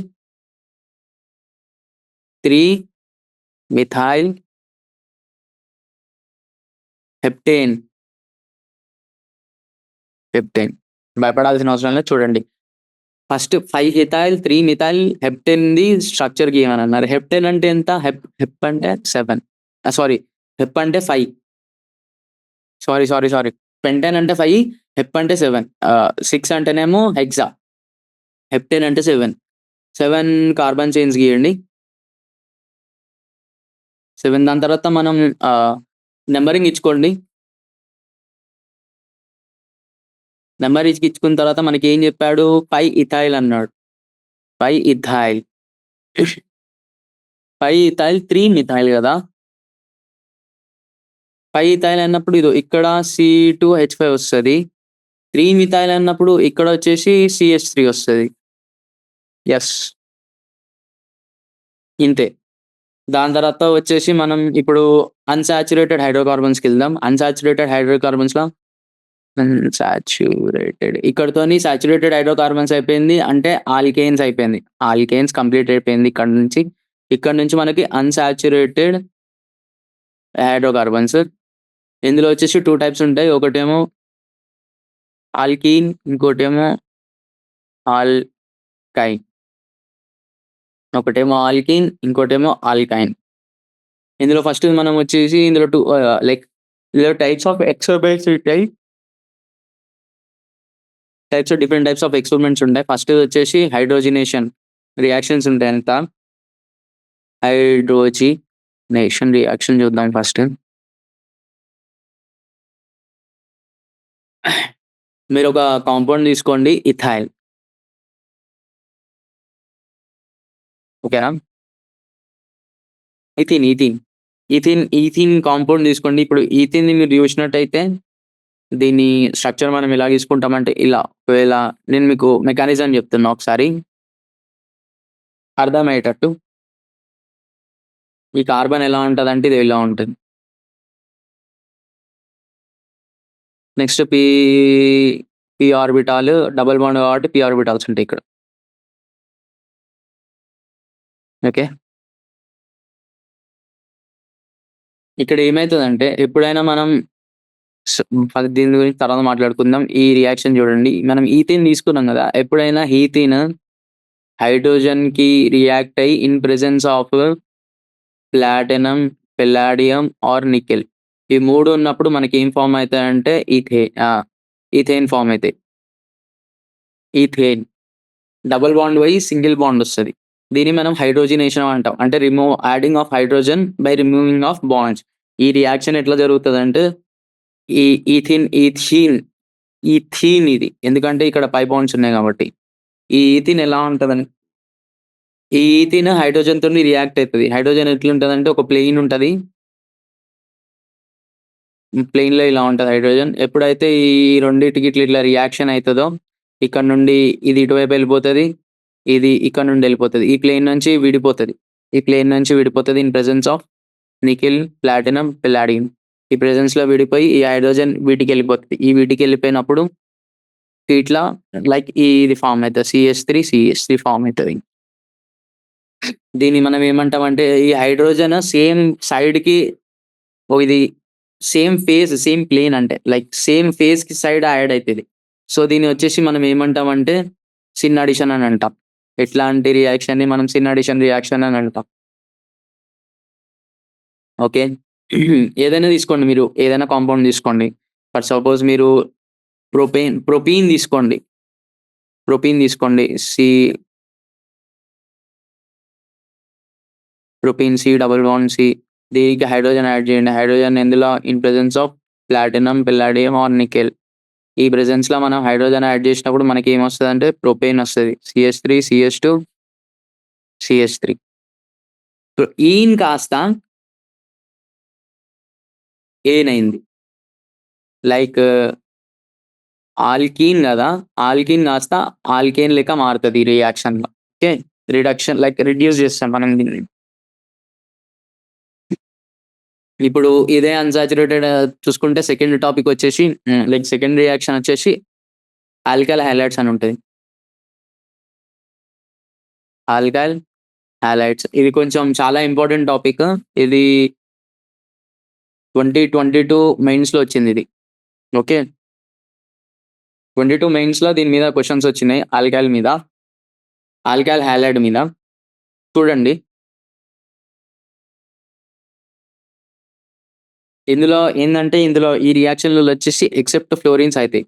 3 మిథైల్ హెప్టేన్. భయపడాల్సిన అవసరం లేదు. చూడండి, ఫస్ట్ 5 ఇథైల్ 3 మిథైల్ హెప్టేన్ది స్ట్రక్చర్ గీయమని అన్నారు. హెప్టేన్ అంటే ఎంత? హెప్ అంటే 7. హెప్ అంటే 5. సారీ పెంటేన్ అంటే 5, హెప్ అంటే 7. 6 అంటేనేమో హెక్సా, హెప్టేన్ అంటే 7 కార్బన్ చైన్స్ గీయండి. 7 దాని తర్వాత మనం నెంబరింగ్ ఇచ్చుకోండి. నెంబర్ ఇచ్చుకున్న తర్వాత మనకి ఏం చెప్పాడు? 5 ఇథైల్ అన్నాడు. 5 ఇథైల్ 3 మిథైల్ కదా. 5 ఇథైల్ అన్నప్పుడు ఇది ఇక్కడ C2H5 వస్తుంది. 3 మిథైల్ అన్నప్పుడు ఇక్కడ వచ్చేసి CH3 వస్తుంది. ఎస్, ఇంతే. దాని తర్వాత వచ్చేసి మనం ఇప్పుడు అన్సాచురేటెడ్ హైడ్రోకార్బన్స్కి వెళ్దాం. అన్సాచురేటెడ్ హైడ్రోకార్బన్స్లో ఇక్కడతోని సాచురేటెడ్ హైడ్రోకార్బన్స్ అయిపోయింది, అంటే ఆల్కేన్స్ అయిపోయింది. ఆల్కేన్స్ కంప్లీట్ అయిపోయింది ఇక్కడ నుంచి. ఇక్కడ నుంచి మనకి అన్సాచురేటెడ్ హైడ్రోకార్బన్స్. ఇందులో వచ్చేసి 2 టైప్స్ ఉంటాయి. ఒకటేమో ఆల్కీన్, ఇంకోటేమో ఆల్కైన్. ఒకటేమో ఆల్కీన్, ఇంకోటేమో ఆల్కైన్. ఇందులో ఫస్ట్ మనం వచ్చేసి ఇందులో ఇందులో టైప్స్ ఆఫ్ ఎక్స్‌పెరిమెంట్స్ ఉంటాయి. డిఫరెంట్ టైప్స్ ఆఫ్ ఎక్స్‌పెరిమెంట్స్ ఉంటాయి. ఫస్ట్ వచ్చేసి హైడ్రోజనేషన్ రియాక్షన్స్ ఉంటాయంట. హైడ్రోజనేషన్ రియాక్షన్ చూద్దాం ఫస్ట్. మీరు ఒక కాంపౌండ్ తీసుకోండి, ఇథైల్. ఓకేనా? ఈథీన్ కాంపౌండ్ తీసుకోండి. ఇప్పుడు ఈథీన్‌ని మీరు చూసినట్టయితే దీని స్ట్రక్చర్ మనం ఎలా తీసుకుంటామంటే ఇలా. ఒకవేళ నేను మీకు మెకానిజం చెప్తున్నా ఒకసారి అర్థమయ్యేటట్టు. ఈ కార్బన్ ఎలా ఉంటదంటే ఇది ఇలా ఉంటది. Next P orbital double bond కాబట్టి పీ ఆర్బిటాల్స్ ఉంటాయి ఇక్కడ. ఓకే. ఇక్కడ ఏమైతదంటే ఎప్పుడైనా మనం దీని గురించి తర్వాత మాట్లాడుకుందాం. ఈ రియాక్షన్ చూడండి. మనం ఈథేన్ తీసుకున్నాం కదా! ఎప్పుడైనా ఈథేన్ హైడ్రోజన్‌కి రియాక్ట్ అయ్యి in presence of platinum, palladium or nickel. ఈ 3 ఉన్నప్పుడు మనకేం ఫార్మ్ అయితాయంటే ఈథేన్ ఫార్మ్ అయితాయి. ఈథేన్ డబుల్ బాండ్ పోయి సింగిల్ బాండ్ వస్తది. దీన్ని మనం హైడ్రోజనేషన్ అంటాం. అంటే adding of hydrogen by removing of bonds. ఈ రియాక్షన్ ఎట్లా జరుగుతదంటే ఈ ఈథీన్ ఇది. ఎందుకంటే ఇక్కడ పై బాండ్స్ ఉన్నాయి కాబట్టి. ఈ ఈథీన్ ఎలా ఉంటదని ఈ ఈథీన్ హైడ్రోజన్‌తోని రియాక్ట్ అయితది. హైడ్రోజన్ ఎట్లుంటదంటే ఒక ప్లెయిన్ ఉంటది. ప్లెయిన్‌లో ఇలా ఉంటది హైడ్రోజన్. ఎప్పుడైతే ఈ రెండిటికి ఇట్లా రియాక్షన్ అయితదో ఇక్కడ నుండి ఇది ఇటువైపు వెళ్ళిపోతది. ఇది ఇక్కడ నుండి వెళ్ళిపోతది. ఈ ప్లేన్ నుంచి విడిపోతది. In presence of nickel, platinum, palladium. ఈ ప్రెజెన్స్‌లో విడిపోయి ఈ హైడ్రోజన్ వీటికెళ్ళిపోతది. ఈ వీటికెళ్ళిపోయినప్పుడు ఇట్లా ఇది ఫార్మ్ అయితది. CH3 ఫార్మ్ అయితది. దీన్ని మనం ఏమంటామంటే ఈ హైడ్రోజన్ సేమ్ సైడ్‌కి ఇది సేమ్ ప్లేన్ అంటే సేమ్ ఫేజ్‌కి సైడ్ యాడ్ అయితది. సో దీన్ని వచ్చేసి మనం ఏమంటామంటే సిన్ అడిషన్ అని అంటాం. ఎట్లాంటి రియాక్షన్‌ని మనం సిన్ అడిషన్ రియాక్షన్ అని అంటాం. ఓకే. ఏదైనా తీసుకోండి మీరు. ఏదైనా కాంపౌండ్ తీసుకోండి. ఫర్ సపోజ్ మీరు ప్రొపీన్ తీసుకోండి. Propene C double bond C. దీనికి హైడ్రోజన్ యాడ్ చేయండి. హైడ్రోజన్ ఇందులో in presence of platinum, palladium or nickel. ఈ ప్రెజెన్స్‌లో మనం హైడ్రోజన్ యాడ్ చేసినప్పుడు మనకి ఏమొస్తదంటే ప్రొపేన్ వస్తది. CH3, CH2, CH3. ఈన్ కాస్త ఏన్ అయింది. ఆల్కీన్ గదా! ఆల్కీన్ కాస్త ఆల్కేన్ లెక్క మారుతది ఈ రియాక్షన్‌లో. ఓకే. రిడ్యూస్ చేస్తాం మనం దీన్ని. ఇప్పుడు ఇదే అన్సాచురేటెడ్ చూసుకుంటే సెకండ్ టాపిక్ వచ్చేసి సెకండ్ రియాక్షన్ వచ్చేసి ఆల్కైల్ హైలైడ్స్ అని ఉంటది. ఆల్కైల్ హైలైడ్స్ ఇది కొంచెం చాలా ఇంపార్టెంట్ టాపిక్. ఇది 2022 మెయిన్స్‌లో వచ్చిందిది. ఓకే. 22 మెయిన్స్‌లో దీని మీద క్వెషన్స్ వచ్చినాయి. ఆల్కైల్ మీద. ఆల్కైల్ హైలైడ్ మీద. చూడండి. ఇందులో ఏందంటే ఈ రియాక్షన్‌లలో వచ్చేసి ఎక్సెప్ట్ ఫ్లోరిన్స్ అయితాయి.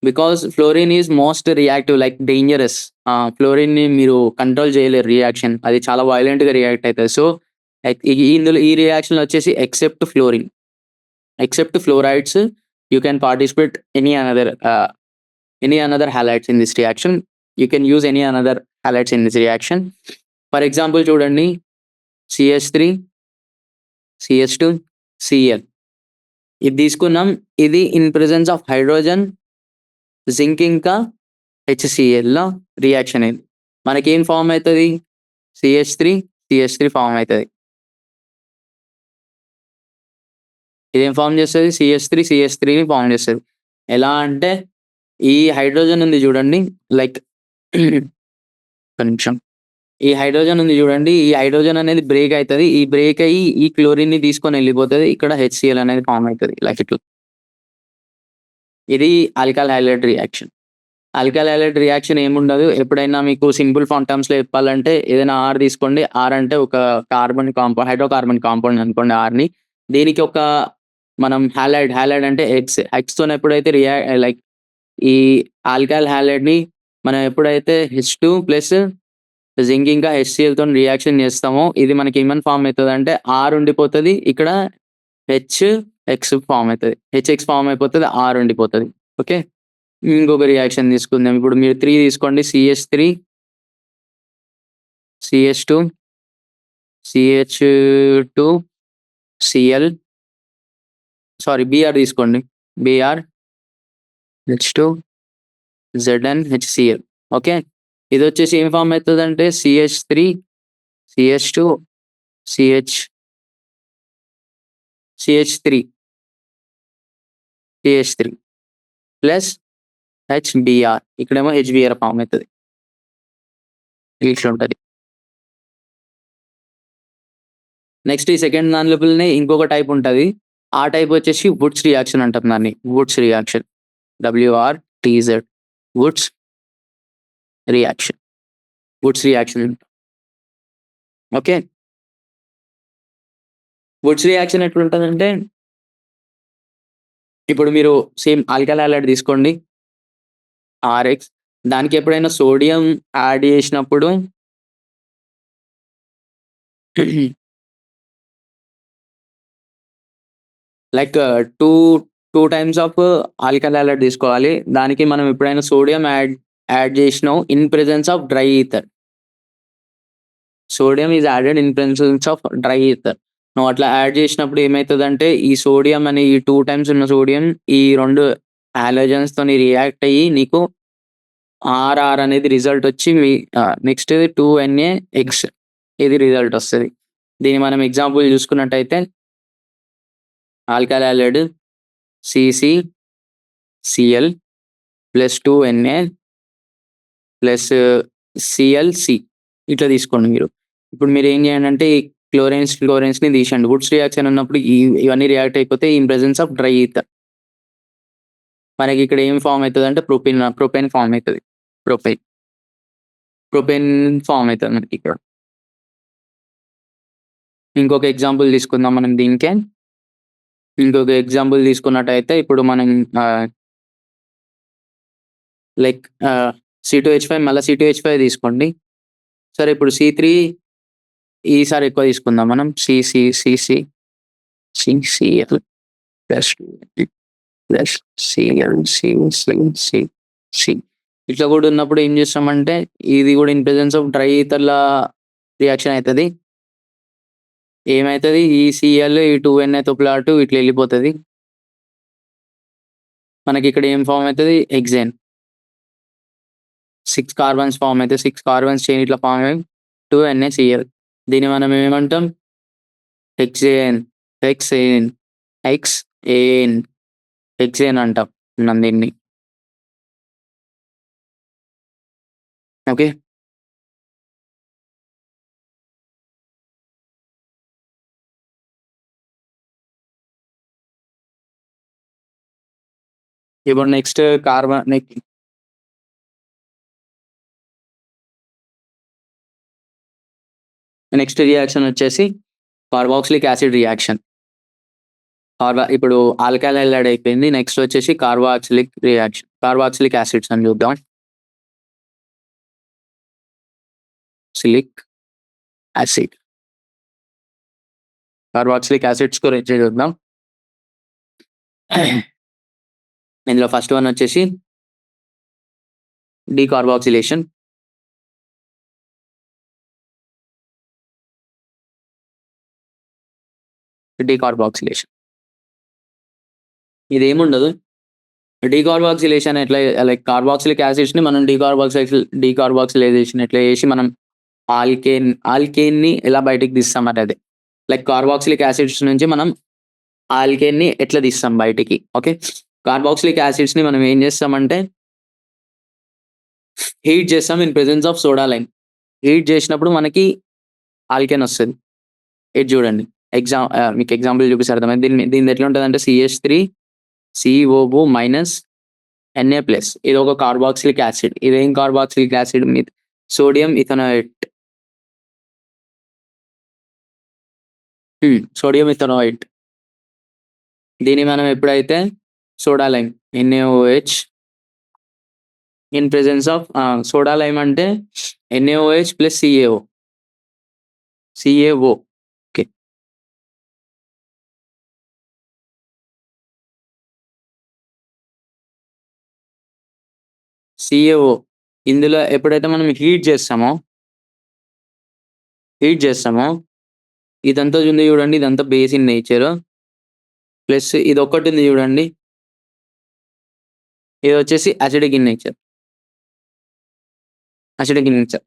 Because fluorine is most reactive dangerous. ఫ్లోరిన్‌ని మీరు కంట్రోల్ చేయలేరు రియాక్షన్. అది చాలా వయలెంట్‌గా రియాక్ట్ అయితది. సో ఇందులో ఈ రియాక్షన్‌లో వచ్చేసి except fluorine. Except fluorides you can participate any another halides in this reaction. You can use any another halides in this reaction. For example చూడండి CH3, CH2, Cl. ఇది తీసుకున్నాం. ఇది in presence of hydrogen, zinc ఇంకా HClలో reaction అయింది. మనకేం form అయితది? CH3 form అయితది. ఇదేం ఫార్మ్ చేస్తది? CH3ని ఫార్మ్ చేస్తది. ఎలా అంటే ఈ హైడ్రోజన్ ఉంది చూడండి. ఒక్క నిమిషం. ఈ హైడ్రోజన్ ఉంది చూడండి. ఈ హైడ్రోజన్ అనేది బ్రేక్ అయితది. ఈ బ్రేక్ అయ్యి ఈ క్లోరిన్‌ని తీసుకొని ఎళ్ళిపోతది. ఇక్కడ హెచ్‌సీఎల్ అనేది ఫార్మ్ అయితది. లైక్ ఇట్లా. ఇది alkyl halide reaction. Alkyl halide reaction ఏముండదు. ఎప్పుడైనా మీకు సింపుల్ ఫార్మ్ టర్మ్స్‌లో చెప్పాలంటే ఏదైనా ఆర్ తీసుకోండి. ఆర్ అంటే ఒక హైడ్రోకార్బన్ కాంపౌండ్ అనుకోండి ఆర్‌ని. దీనికి ఒక మనం హాలైడ్ అంటే హెక్స్‌తోని ఎప్పుడైతే లైక్ ఈ ఆల్కల్ హాలైడ్‌ని మనం ఎప్పుడైతే H2 ప్లస్ జింక్ ఇంకా హెచ్‌సీఎల్‌తోని రియాక్షన్ చేస్తామో ఇది మనకి ఏమని ఫార్మ్ అయితదంటే ఆర్ ఉండిపోతది. ఇక్కడ హెచ్ఎక్స్ ఫార్మ్ అయితది. హెచ్ఎక్స్ ఫార్మ్ అయిపోతది. ఆర్ ఉండిపోతది. ఓకే. ఇంకొక రియాక్షన్ తీసుకుందాం. ఇప్పుడు మీరు 3 తీసుకోండి. CH3 CH2 CH2 Cl Br తీసుకోండి. Br H2 Zn HCl. Okay. ఇదొచ్చేసి ఏం ఫార్మ్ అయితదంటే CH3 CH2 CH3 plus HBr. ఇక్కడేమో HBr ఫార్మ్ అయితది. ఇట్లుంటది. నెక్స్ట్ ఈ సెకండ్ దాని లోపలనే ఇంకొక టైప్ ఉంటది. ఆ టైప్ వచ్చేసి వుడ్స్ రియాక్షన్ అంటాం దాన్ని. Wurtz reaction. WRTZ. Wurtz reaction. Okay. Wurtz reaction ఎట్లుంటదంటే ఇప్పుడు మీరు సేమ్ ఆల్కల్ హాలైడ్ తీసుకోండి. RX దానికి ఎప్పుడైనా సోడియం యాడ్ చేసినప్పుడు like 2 times of alkyl halide తీసుకోవాలి. దానికి మనం ఎప్పుడైనా సోడియం యాడ్ చేసినాం in presence of dry ether. Sodium is added in presence of dry ether. నువ్వు అట్లా యాడ్ చేసినప్పుడు ఏమైతదంటే ఈ సోడియం అని ఈ 2 టైమ్స్ ఉన్న సోడియం ఈ 2 హాలోజన్స్‌తోని రియాక్ట్ అయ్యి నీకు RR అనేది రిజల్ట్ వచ్చి నెక్స్ట్ 2NaX ఇది రిజల్ట్ వస్తది. దీన్ని మనం ఎగ్జాంపుల్ చూసుకున్నట్టయితే alkyl halide CCCl plus 2Na plus ClC ఇట్లా తీసుకోండి మీరు. ఇప్పుడు మీరు ఏం చేయండి అంటే ఈ క్లోరెన్స్‌ని తీసేయండి. వుడ్స్ రియాక్షన్ ఉన్నప్పుడు ఇవన్నీ రియాక్ట్ అయిపోతే in presence of dry ether. మనకి ఇక్కడ ఏం ఫార్మ్ అయితదంటే ప్రొపేన్ ఫార్మ్ అయితది. ప్రొపేన్ ఫార్మ్ అయితది మనకి ఇక్కడ. ఇంకొక ఎగ్జాంపుల్ తీసుకుందాం మనం దీనికే. ఇంకొక ఎగ్జాంపుల్ తీసుకున్నట్టయితే ఇప్పుడు మనం లైక్ C2H5 మళ్ళా C2H5 తీసుకోండి. సరే ఇప్పుడు C3 ఈసారి ఎక్కువ తీసుకుందాం మనం. CCCC CCl plus plus ClCCC ఇట్లా కూడా ఉన్నప్పుడు ఏం చేస్తామంటే ఇది కూడా ఇన్ ప్రెజెన్స్ ఆఫ్ డ్రై ఈథర్‌ల రియాక్షన్ అయితది. ఏమైతది ఈ Cl ఈ 2Na పాటు ఇట్లా వెళ్ళిపోతది. మనకి ఇక్కడ ఏం ఫార్మ్ అయితది హెక్సేన్. 6 కార్బన్స్ ఫార్మ్ అయితే 6 కార్బన్స్ చైన్ ఇట్లా ఫార్మ్ అయ్యి 2NaCl. దీన్ని మనం ఏమంటాం హెక్సేన్ అంటాం మనం దీన్ని. ఓకే. ఇప్పుడు నెక్స్ట్ నెక్స్ట్ రియాక్షన్ వచ్చేసి కార్బాక్సిలిక్ యాసిడ్ రియాక్షన్. ఇప్పుడు ఆల్కల్ హైలైడ్ అయిపోయింది. నెక్స్ట్ వచ్చేసి కార్బాక్సిలిక్ రియాక్షన్. కార్బాక్సిలిక్ యాసిడ్స్ అని చూద్దాం. కార్బాక్సిలిక్ యాసిడ్స్ గురించి చూద్దాం. ఇందులో ఫస్ట్ వన్ వచ్చేసి డీకార్బాక్సిలేషన్. ఇది ఏముండదు. డీకార్బాక్సిలేషన్ ఎట్లా లైక్ కార్బాక్సిలిక్ యాసిడ్స్‌ని మనం డీకార్బాక్సిలైజేషన్ ఎట్లా చేసి మనం ఆల్కేన్‌ని ఎలా బయటికి తీస్తాం అదే. లైక్ కార్బాక్సిలిక్ యాసిడ్స్ నుంచి మనం ఆల్కేన్‌ని ఎట్లా తీస్తాం బయటికి. ఓకే. కార్బాక్సిలిక్ యాసిడ్స్‌ని మనం ఏం చేస్తామంటే హీట్ చేస్తాం in presence of soda lime. Heat చేసినప్పుడు మనకి ఆల్కేన్ వస్తది. ఇది చూడండి. మీకు ఎగ్జాంపుల్ చూపిస్తే అర్థమైద్ది. దీనిది ఎట్లా ఉంటదంటే CH3 COO మైనస్ Na+. ఇది ఒక కార్బాక్సిలిక్ యాసిడ్. ఇదేం కార్బాక్సిలిక్ యాసిడ్ సోడియం ఇథనాయిట్. సోడియం ఇథనాయిట్. దీన్ని మనం ఎప్పుడైతే soda lime NaOH in presence of soda lime అంటే NaOH plus CaO. Okay. CaO ఇందులో ఎప్పుడైతే మనం హీట్ చేస్తామో ఇదంతా ఉంది చూడండి. ఇదంతా బేస్ ఇన్ నేచర్. ప్లస్ ఇదొక్కటి ఉంది చూడండి. ఇది వచ్చేసి అసిడిక్ ఇన్ నేచర్.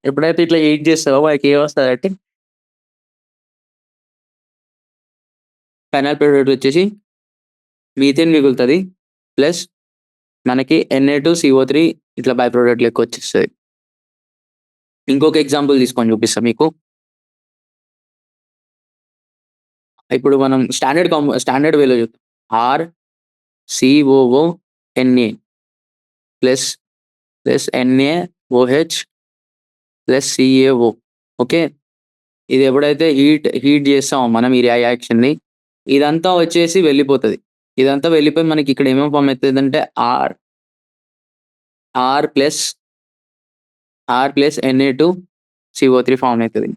ఎప్పుడైతే ఇట్లా హీట్ చేస్తావో మనకి ఏమొస్తదంటే ఫైనల్ ప్రొడక్ట్ వచ్చేసి మీథేన్ మిగులుతది. ప్లస్ మనకి Na2CO3 ఇట్లా బై ప్రొడక్ట్ లెక్క వచ్చేస్తది. ఇంకొక ఎగ్జాంపుల్ తీసుకొని చూపిస్తా మీకు. ఇప్పుడు మనం స్టాండర్డ్ వేలో చూద్దాం. RCOONA plus NaOH plus CaO. Okay. ఇది ఎప్పుడైతే హీట్ చేస్తామో మనం ఈ రియాక్షన్‌ని ఇదంతా వచ్చేసి వెళ్ళిపోతది. ఇదంతా వెళ్ళిపోయి మనకి ఇక్కడ ఏమేం ఫార్మ్ అయితదంటే R ప్లస్ Na2CO3 ఫార్మ్ అయితది.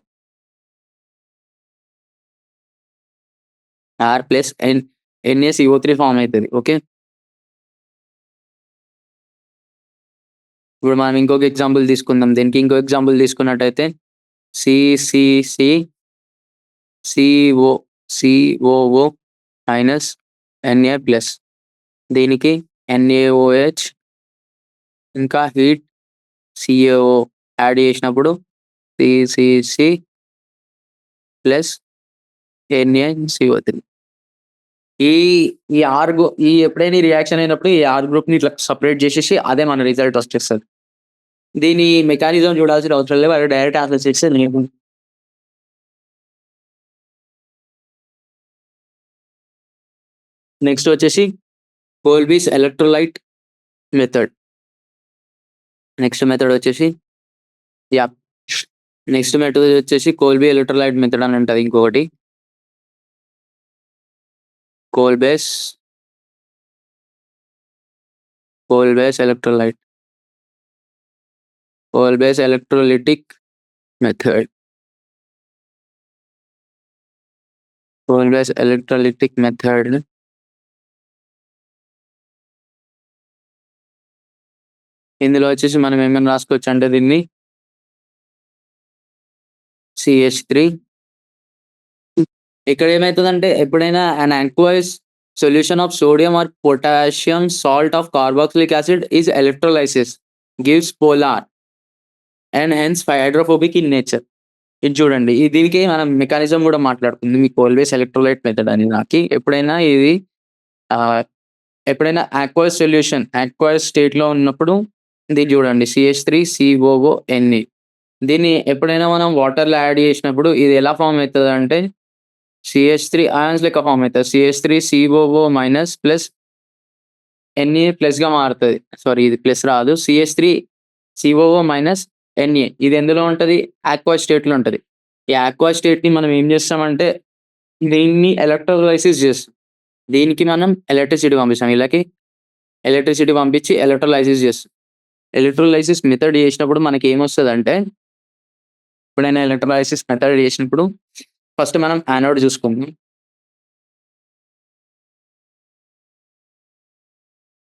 R ప్లస్ NaCO3 ఫార్మ్ అయితది. ఓకే. ఇప్పుడు మనం ఇంకొక ఎగ్జాంపుల్ తీసుకుందాం. దీనికి ఇంకో ఎగ్జాంపుల్ తీసుకున్నట్టయితే COO మైనస్ Na+. దీనికి NaOH ఇంకా హీట్ CaO యాడ్ చేసినప్పుడు CCC ప్లస్ NaCO3. ఈ ఎప్పుడైనా ఈ రియాక్షన్ అయినప్పుడు ఈ R గ్రూప్‌ని ఇట్లా సెపరేట్ చేసేసి అదే మన రిజల్ట్ వచ్చేస్తది. దీని మెకానిజం చూడాల్సిన అవసరం లేదు. అది డైరెక్ట్ ఆన్సర్ చేస్తే నెక్స్ట్ వచ్చేసి కోల్బీస్ ఎలక్ట్రోలైట్ మెథడ్. నెక్స్ట్ మెథడ్ వచ్చేసి కోల్బీ ఎలక్ట్రోలైట్ మెథడ్ అని ఉంటది ఇంకొకటి. Kolbe's electrolytic method. ఇందులో వచ్చేసి మనం ఏమైనా రాసుకోవచ్చు అంటే దీన్ని CH3. ఇక్కడ ఏమైతుందంటే ఎప్పుడైనా an aqueous solution of sodium or potassium salt of carboxylic acid is electrolysis gives polar and hence hydrophobic in nature. ఇది చూడండి. దీనికి మనం మెకానిజం కూడా మాట్లాడుకుంది. మీకు ఆల్వేస్ ఎలక్ట్రోలైట్ మెథడ్ అని ఎప్పుడైనా aqueous స్టేట్‌లో ఉన్నప్పుడు ఇది చూడండి CH3COONA. దీన్ని ఎప్పుడైనా మనం వాటర్‌లో యాడ్ చేసినప్పుడు ఇది ఎలా ఫార్మ్ అయితదంటే CH3 అయాన్స్ లెక్క ఫార్మ్ అయితది. CH3COO మైనస్ ప్లస్ Na ప్లస్‌గా మారుతది. సారీ ఇది ప్లస్ రాదు. CH3COO మైనస్ Na ఇది ఎందులో ఉంటది? ఆక్వస్ స్టేట్‌లో ఉంటది. ఈ ఆక్వస్ స్టేట్‌ని మనం ఏం చేస్తామంటే దీన్ని ఎలక్ట్రోలైసిస్ చేస్తాం. దీనికి మనం ఎలక్ట్రిసిటీ పంపిస్తాం. వీళ్ళకి ఎలక్ట్రిసిటీ పంపించి ఎలక్ట్రోలైసిస్ చేస్తాం. ఎలక్ట్రోలైసిస్ మెథడ్ చేసినప్పుడు మనకి ఏమొస్తదంటే ఎప్పుడైనా ఎలక్ట్రోలైసిస్ మెథడ్ చేసినప్పుడు ఫస్ట్ మనం యానోడ్ చూసుకుందాం.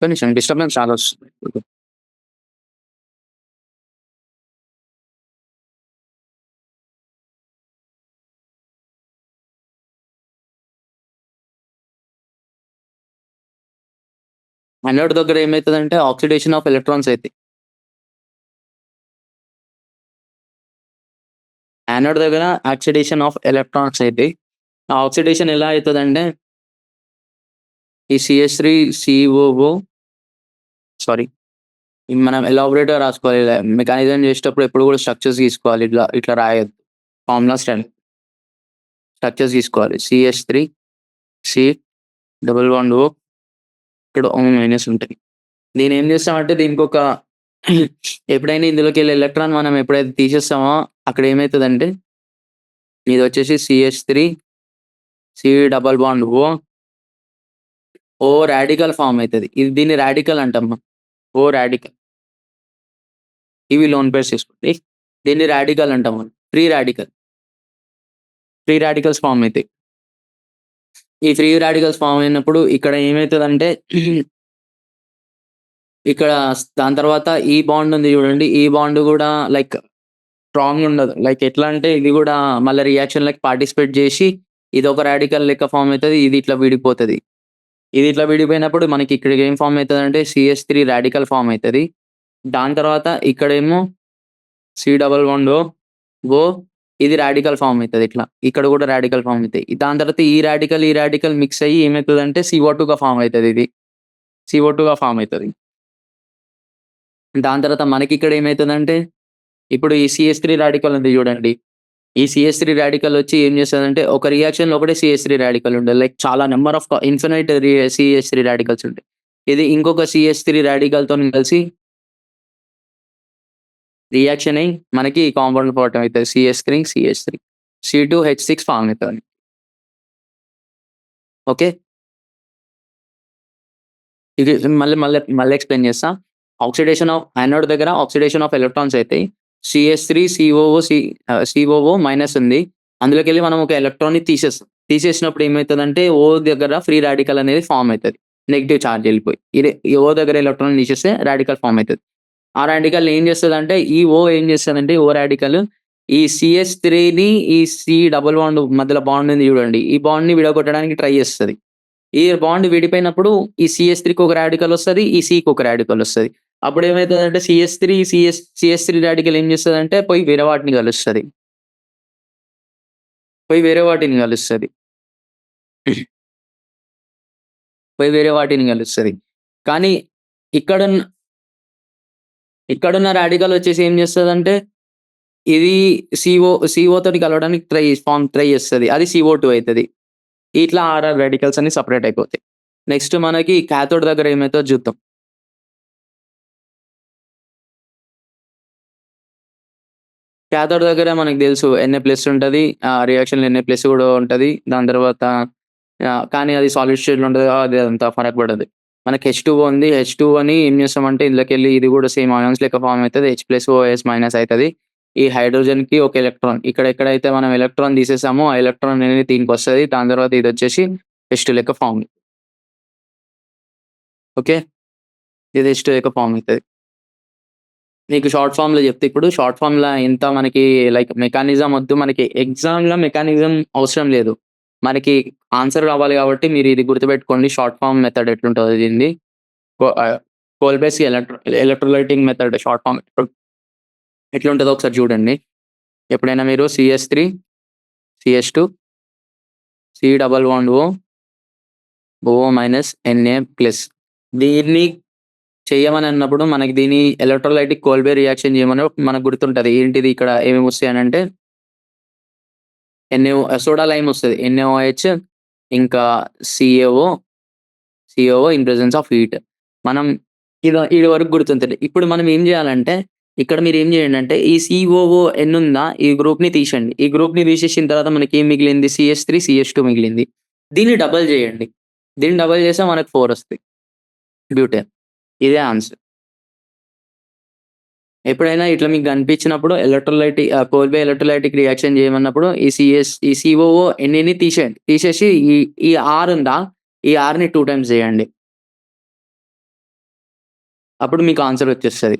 కొంచెం డిస్టర్బెన్స్ చాలా వస్తుంది. యానోడ్ దగ్గర ఏమైతదంటే ఆక్సిడేషన్ ఆఫ్ ఎలక్ట్రాన్స్ అయితాయి. యానోడ్ దగ్గర ఆక్సిడేషన్ ఆఫ్ ఎలక్ట్రాన్స్ అయితాయి. ఆ ఆక్సిడేషన్ ఎలా అయితదంటే ఈ CH3COO మనం ఎలాబొరేట్‌గా రాసుకోవాలి. మెకానిజం చేసేటప్పుడు ఎప్పుడు కూడా స్ట్రక్చర్స్ తీసుకోవాలి. ఇట్లా రాయొద్దు. ఫార్ములా స్ట్రక్చర్స్ తీసుకోవాలి. CH3 C double bond O ఇక్కడ O- ఉంటది. దీన్నేం చేస్తామంటే దీనికొక ఎప్పుడైనా ఇందులోకెళ్ళి ఎలక్ట్రాన్ మనం ఎప్పుడైతే తీసేస్తామో అక్కడ ఏమైతదంటే ఇదొచ్చేసి CH3 C double bond O radical form అయితది. దీన్ని రాడికల్ అంటాం మనం. O radical. ఇవి లోన్ పేర్స్ తీసుకోండి. దీన్ని రాడికల్ అంటాం మనం. ఫ్రీ రాడికల్స్ ఫార్మ్ అయితాయి. ఈ ఫ్రీ రాడికల్స్ ఫార్మ్ అయినప్పుడు ఇక్కడ ఏమైతదంటే ఇక్కడ దాని తర్వాత ఈ బాండ్ ఉంది చూడండి. ఈ బాండ్ గూడా లైక్ స్ట్రాంగ్ ఉండదు. లైక్ ఎట్లా అంటే ఇది గూడా మళ్ళా రియాక్షన్‌లకి పార్టిసిపేట్ జేసి ఇదొక రాడికల్ లెక్క ఫార్మ్ అయితది. ఇది ఇట్లా విడిపోతది. ఇది ఇట్లా విడిపోయినప్పుడు మనకి ఇక్కడ ఏం ఫార్మ్ అయితదంటే CH3 రాడికల్ ఫార్మ్ అయితది. దాని తర్వాత ఇక్కడేమో సి డబుల్ బాండ్ ఓ ఇది రాడికల్ ఫార్మ్ అయితది ఇట్లా. ఇక్కడ గూడా రాడికల్ ఫార్మ్ అయితాయి. దాని తర్వాత ఈ రాడికల్ మిక్స్ అయ్యి ఏమైతదంటే CO2గా ఫార్మ్ అయితది ఇది. CO2గా ఫార్మ్ అయితది. దాని తర్వాత మనకిక్కడ ఏమైతదంటే ఇప్పుడు ఈ CH3 రాడికల్ ఉంది చూడండి. ఈ CH3 రాడికల్ వచ్చి ఏం చేస్తదంటే ఒక రియాక్షన్‌లో ఒకటే CH3 రాడికల్ ఉండదు. లైక్ చాలా number of infinite CH3 radicals ఉంటాయి. ఇది ఇంకొక CH3 రాడికల్‌తోని కలిసి రియాక్షన్ అయ్యి మనకి కాంపౌండ్ ఫార్మ్ అయితది. CH3 C2H6 ఫార్మ్ అయితది. ఓకే. ఇది మళ్ళీ ఎక్స్‌ప్లెయిన్ చేస్తా. యానోడ్ దగ్గర ఆక్సిడేషన్ ఆఫ్ ఎలక్ట్రాన్స్ అయితాయి. CH3 COO మైనస్ ఉంది. అందులోకెళ్ళి మనం ఒక ఎలక్ట్రాన్‌ని తీసేస్తాం. తీసేసినప్పుడు ఏమైతదంటే O దగ్గర ఫ్రీ రాడికల్ అనేది ఫార్మ్ అయితది. నెగెటివ్ చార్జ్ ఎళ్ళిపోయి. ఈ O దగ్గర ఎలక్ట్రాన్ తీసేస్తే రాడికల్ ఫార్మ్ అయితది. ఆ రాడికల్ ఏం చేస్తదంటే ఈ O ఏం చేస్తదంటే O రాడికల్ ఈ CH3ని ఈ సి డబుల్ బాండ్ మధ్యలో బాండ్ ఉంది చూడండి. ఈ బాండ్‌ని విడగొట్టడానికి ట్రై చేస్తది. ఈ బాండ్ విడిపోయినప్పుడు ఈ CH3కి ఒక రాడికల్ వస్తది. ఈ Cకి ఒక రాడికల్ వస్తది. అప్పుడేమైతదంటే CH3 రాడికల్ ఏం చేస్తదంటే పోయి వేరే వాటిని కలుస్తది. పోయి వేరే వాటిని కలుస్తది. పోయి వేరే వాటిని కలుస్తది. కానీ ఇక్కడున్న ఇక్కడున్న రాడికల్ వచ్చేసి ఏం చేస్తదంటే ఇది CO తోటి కలవడానికి ట్రై చేస్తది. అది CO2 అయితది. ఇట్లా 6 రాడికల్స్ అన్ని సెపరేట్ అయిపోతాయి. నెక్స్ట్ మనకి కాథోడ్ దగ్గర ఏమైతదో చూద్దాం. కాథోడ్ దగ్గర మనకు తెలుసు Na+ ఉంటది. రియాక్షన్‌లో Na+ కూడా ఉంటది. దాని తర్వాత కానీ అది సాలిడ్ స్టేట్‌లో ఉంటది అది అంత ఫరక్ పడదు. మనకి H2O ఉంది. H2Oని ఏం చేస్తామంటే ఇందులోకెళ్ళి ఇది కూడా సేమ్ అయాన్స్ లెక్క ఫార్మ్ అయితది. H+OS- అయితది. ఈ హైడ్రోజన్‌కి ఒక ఎలక్ట్రాన్ ఎక్కడైతే మనం ఎలక్ట్రాన్ తీసేసామో ఆ ఎలక్ట్రాన్ అనేది దీనికొస్తది. దాని తర్వాత ఇదొచ్చేసి H2 లెక్క ఫార్మ్. ఓకే. ఇది H2 లెక్క ఫార్మ్ అయితది. మీకు షార్ట్ ఫార్మ్‌లో చెప్తా ఇప్పుడు. షార్ట్ ఫార్మ్‌లో ఎంత మనకి లైక్ మెకానిజం వద్దు. మనకి ఎగ్జామ్‌లో మెకానిజం అవసరం లేదు. మనకి ఆన్సర్ రావాలి కాబట్టి మీరు ఇది గుర్తుపెట్టుకోండి. షార్ట్ ఫార్మ్ మెథడ్ ఎట్లుంటదో దీనిది. కొ ఆహ్, కోల్బేసి ఎలక్ట్రోలైటింగ్ మెథడ్ షార్ట్ ఫార్మ్ ఎట్లుంటదో ఒకసారి చూడండి. ఎప్పుడైనా మీరు CH3 CH2 C double bond O- Na+ దీన్ని చెయ్యమని అన్నప్పుడు మనకి దీన్ని ఎలక్ట్రోలైటిక్ కోల్బే రియాక్షన్ చేయమని మనకు గుర్తుంటది. ఏంటిది ఇక్కడ ఏమేమి వస్తాయనంటే సోడా లైమ్ వస్తది. NaOH ఇంకా CaO, CaO in presence of heat. మనం ఈడ వరకు గుర్తుంటది. ఇప్పుడు మనం ఏం చేయాలంటే ఇక్కడ మీరేం చేయండంటే ఈ COON ఉందా ఈ గ్రూప్‌ని తీసేయండి. ఈ గ్రూప్‌ని తీసేసిన తర్వాత మనకేం మిగిలింది CH3, CH2 మిగిలింది. దీన్ని డబుల్ చేయండి. దీన్ని డబుల్ చేస్తే మనకు 4 వస్తాయి. బ్యూటేన్. ఇదే ఆన్సర్. ఎప్పుడైనా ఇట్లా మీకు కనిపించినప్పుడు కోల్బే ఎలక్ట్రోలైటిక్ రియాక్షన్ చేయమన్నప్పుడు ఈ COO ఎన్నిని తీసేయండి. తీసేసి ఈ R ఉందా? ఈ Rని 2 టైమ్స్ చేయండి. అప్పుడు మీకు ఆన్సర్ వచ్చేస్తది.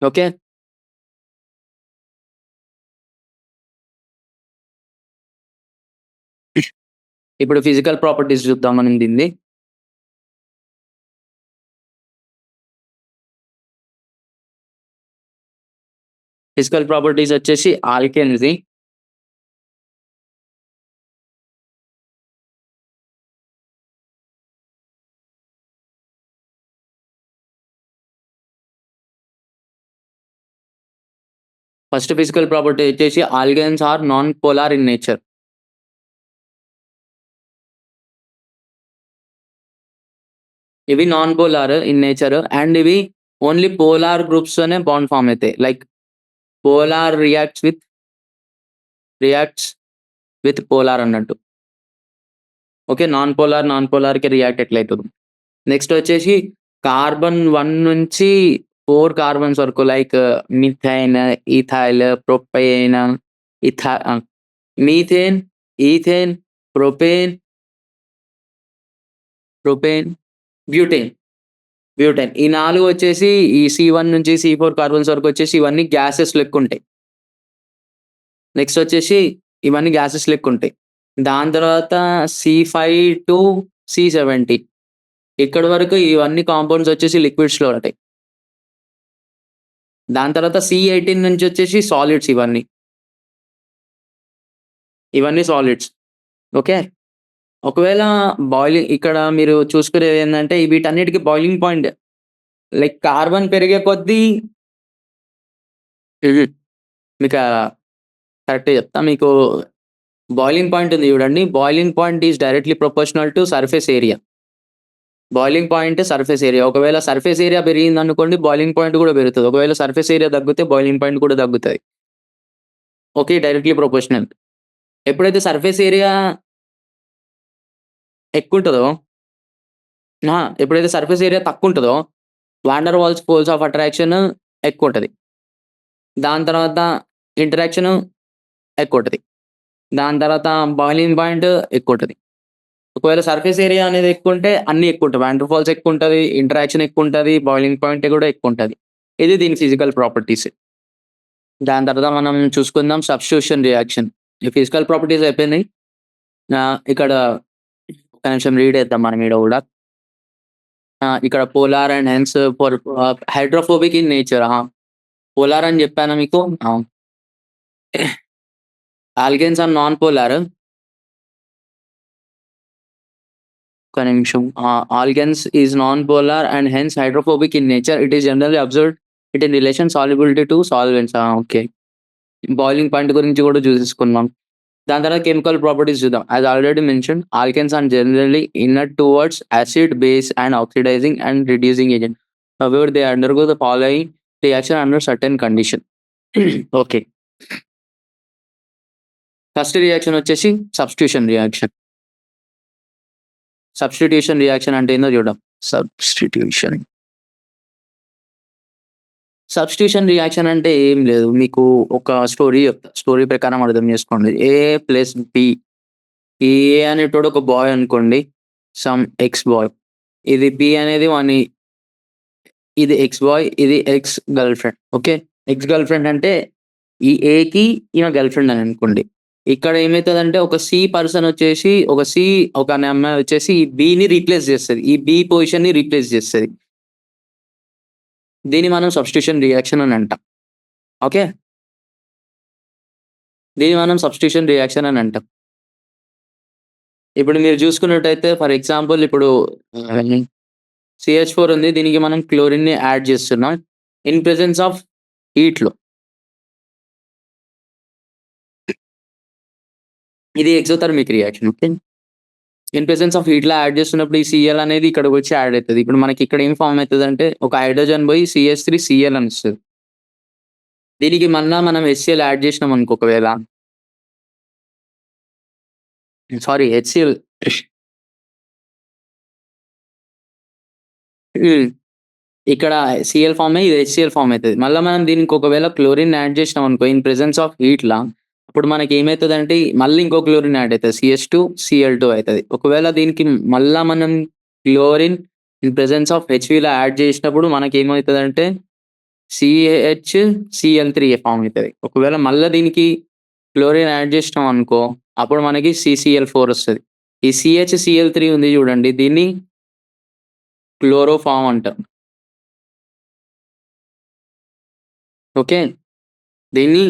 ఓకే. ఇప్పుడు ఫిజికల్ ప్రాపర్టీస్ చూద్దాం మనం దీనిది. ఫిజికల్ ప్రాపర్టీస్ వచ్చేసి ఆల్కేన్‌ది. ఫస్ట్ ఫిజికల్ ప్రాపర్టీ వచ్చేసి alkanes are non polar in nature. ఇవి non polar in nature and ఇవి ఓన్లీ పోలార్ గ్రూప్స్ తోనే బాండ్ ఫామ్ అవుతాయి. Like polar reacts with polar అన్నట్టు. ఓకే. నాన్ పోలార్‌కి రియాక్ట్ ఎట్లయితదో. నెక్స్ట్ వచ్చేసి కార్బన్ 1 నుంచి 4 కార్బన్స్ వరకు like methane, ethyl, propyne, methane, ethane, propane, butane. ఈ 4 వచ్చేసి ఈ C1 నుంచి C4 కార్బన్స్ వరకు వచ్చేసి ఇవన్నీ గ్యాసెస్ లెక్కుంటాయి. నెక్స్ట్ వచ్చేసి ఇవన్నీ గ్యాసెస్ లెక్కుంటాయి. దాని తర్వాత C5 టు C70 ఇక్కడి వరకు ఇవన్నీ కాంపౌండ్స్ వచ్చేసి లిక్విడ్స్‌లో ఉంటాయి. దాని తర్వాత C18 నుంచి వచ్చేసి సాలిడ్స్ ఇవన్నీ. సాలిడ్స్. ఓకే. ఒకవేళ ఇక్కడ మీరు చూసుకునేది ఏందంటే వీటన్నిటికి బాయిలింగ్ పాయింట్ లైక్ కార్బన్ పెరిగే కొద్దీ మీకు కరెక్ట్‌గా చెప్తా. మీకు బాయిలింగ్ పాయింట్ ఉంది చూడండి. Boiling point is directly proportional to surface area. Boiling point surface area. ఒకవేళ సర్ఫేస్ ఏరియా పెరిగిందనుకోండి బాయిలింగ్ పాయింట్ కూడా పెరుగుతది. ఒకవేళ సర్ఫేస్ ఏరియా తగ్గితే బాయిలింగ్ పాయింట్ కూడా తగ్గుతది. ఓకే. Directly proportional. ఎప్పుడైతే సర్ఫేస్ ఏరియా ఎక్కువుంటదో ఎప్పుడైతే సర్ఫేస్ ఏరియా తక్కువుంటదో van der Waals force of attraction ఎక్కువుంటది. దాని తర్వాత ఇంటరాక్షన్ ఎక్కువుంటది. దాని తర్వాత బాయిలింగ్ పాయింట్ ఎక్కువుంటది. ఒకవేళ సర్ఫేస్ ఏరియా అనేది ఎక్కువుంటే అన్నీ ఎక్కువుంటాయి. వాన్ డెర్ వాల్స్ ఎక్కువుంటది, ఇంటరాక్షన్ ఎక్కువుంటది, బాయిలింగ్ పాయింట్ కూడా ఎక్కువుంటది. ఇది దీని ఫిజికల్ ప్రాపర్టీస్. దాని తర్వాత మనం చూసుకుందాం సబ్స్టిట్యూషన్ రియాక్షన్. ఈ ఫిజికల్ ప్రాపర్టీస్ అయిపోయినాయి. ఇక్కడ ఒక్క నిమిషం రీడ్ చేద్దాం మనం ఈడ కూడా. ఇక్కడ polar and hence for hydrophobic in nature. Polar అని చెప్పానా మీకు? Alkanes are non polar. ఒక్క నిమిషం. Alkanes is non polar and hence hydrophobic in nature. It is generally observed it in relation solubility to solvents. Okay. Boiling point గురించి కూడా చూసేసుకున్నాం. దాని తర్వాత కెమికల్ ప్రాపర్టీస్ చూద్దాం. As already mention alkanes are generally inert towards acid, base and oxidizing and reducing agent. However they undergo the following reaction under certain condition. Okay. First reaction వచ్చేసి substitution reaction. Substitution reaction అంటే ఏందో చూద్దాం. Substitution reaction అంటే ఏం లేదు. మీకు ఒక story చెప్తా. స్టోరీ ప్రకారం అర్థం చేసుకోండి. A plus B. ఈ A అనేటోడు ఒక బాయ్ అనుకోండి. Some ex boy. ఇది B అనేది ఇది ఎక్స్ బాయ్, ఇది ex girl friend. Okay. Ex girl friend అంటే ఈ Aకి ఈమె గర్ల్ ఫ్రెండ్ అని అనుకోండి. ఇక్కడ ఏమైతదంటే ఒక పర్సన్ వచ్చేసి ఒక అమ్మాయి వచ్చేసి ఈ Bని రీప్లేస్ చేస్తది. ఈ B పొజిషన్‌ని రీప్లేస్ చేస్తది. దీన్ని మనం సబ్స్టిట్యూషన్ రియాక్షన్ అని అంటాం. ఓకే. దీన్ని మనం సబ్స్టిట్యూషన్ రియాక్షన్ అని అంటాం. ఇప్పుడు మీరు చూసుకున్నట్టయితే ఫర్ ఎగ్జాంపుల్ ఇప్పుడు CH4 ఉంది. దీనికి మనం క్లోరిన్‌ని యాడ్ చేస్తున్నాం. ఇన్ ప్రెజెన్స్ ఆఫ్ హీట్‌లో. ఇది exothermic reaction. Okay. In presence of హీట్‌లో యాడ్ చేస్తున్నప్పుడు ఈ Cl అనేది ఇక్కడికి వచ్చి యాడ్ అయితది. ఇప్పుడు మనకి ఇక్కడ ఏం ఫార్మ్ అయితదంటే ఒక హైడ్రోజన్ పోయి CH3Cl అని వస్తది. దీనికి మళ్ళా మనం HCl యాడ్ చేసినాం అనుకో ఒకవేళ. Sorry HCl. ఇక్కడ Cl ఫార్మ్ అయ్యి ఇది HCl ఫార్మ్ అయితది. మళ్ళా మనం దీనికి ఒకవేళ క్లోరిన్ యాడ్ చేసినాం అనుకో ఇన్ ప్రెజెన్స్ ఆఫ్ హీట్‌లా అప్పుడు మనకి ఏమైతదంటే మళ్ళీ ఇంకో క్లోరిన్ యాడ్ అయితది. CH2Cl2 అయితది. ఒకవేళ దీనికి మళ్ళా మనం క్లోరిన్ ఇన్ ప్రెజెన్స్ ఆఫ్ Hbలా యాడ్ చేసినప్పుడు మనకేమవుతదంటే CHCl3 ఫార్మ్ అయితది. ఒకవేళ మళ్ళా దీనికి క్లోరిన్ యాడ్ చేసినాం అనుకో అప్పుడు మనకి CCl4 వస్తది. ఈ CHCl3 ఉంది చూడండి దీన్ని క్లోరోఫార్మ్ అంటారు. ఓకే. దీన్ని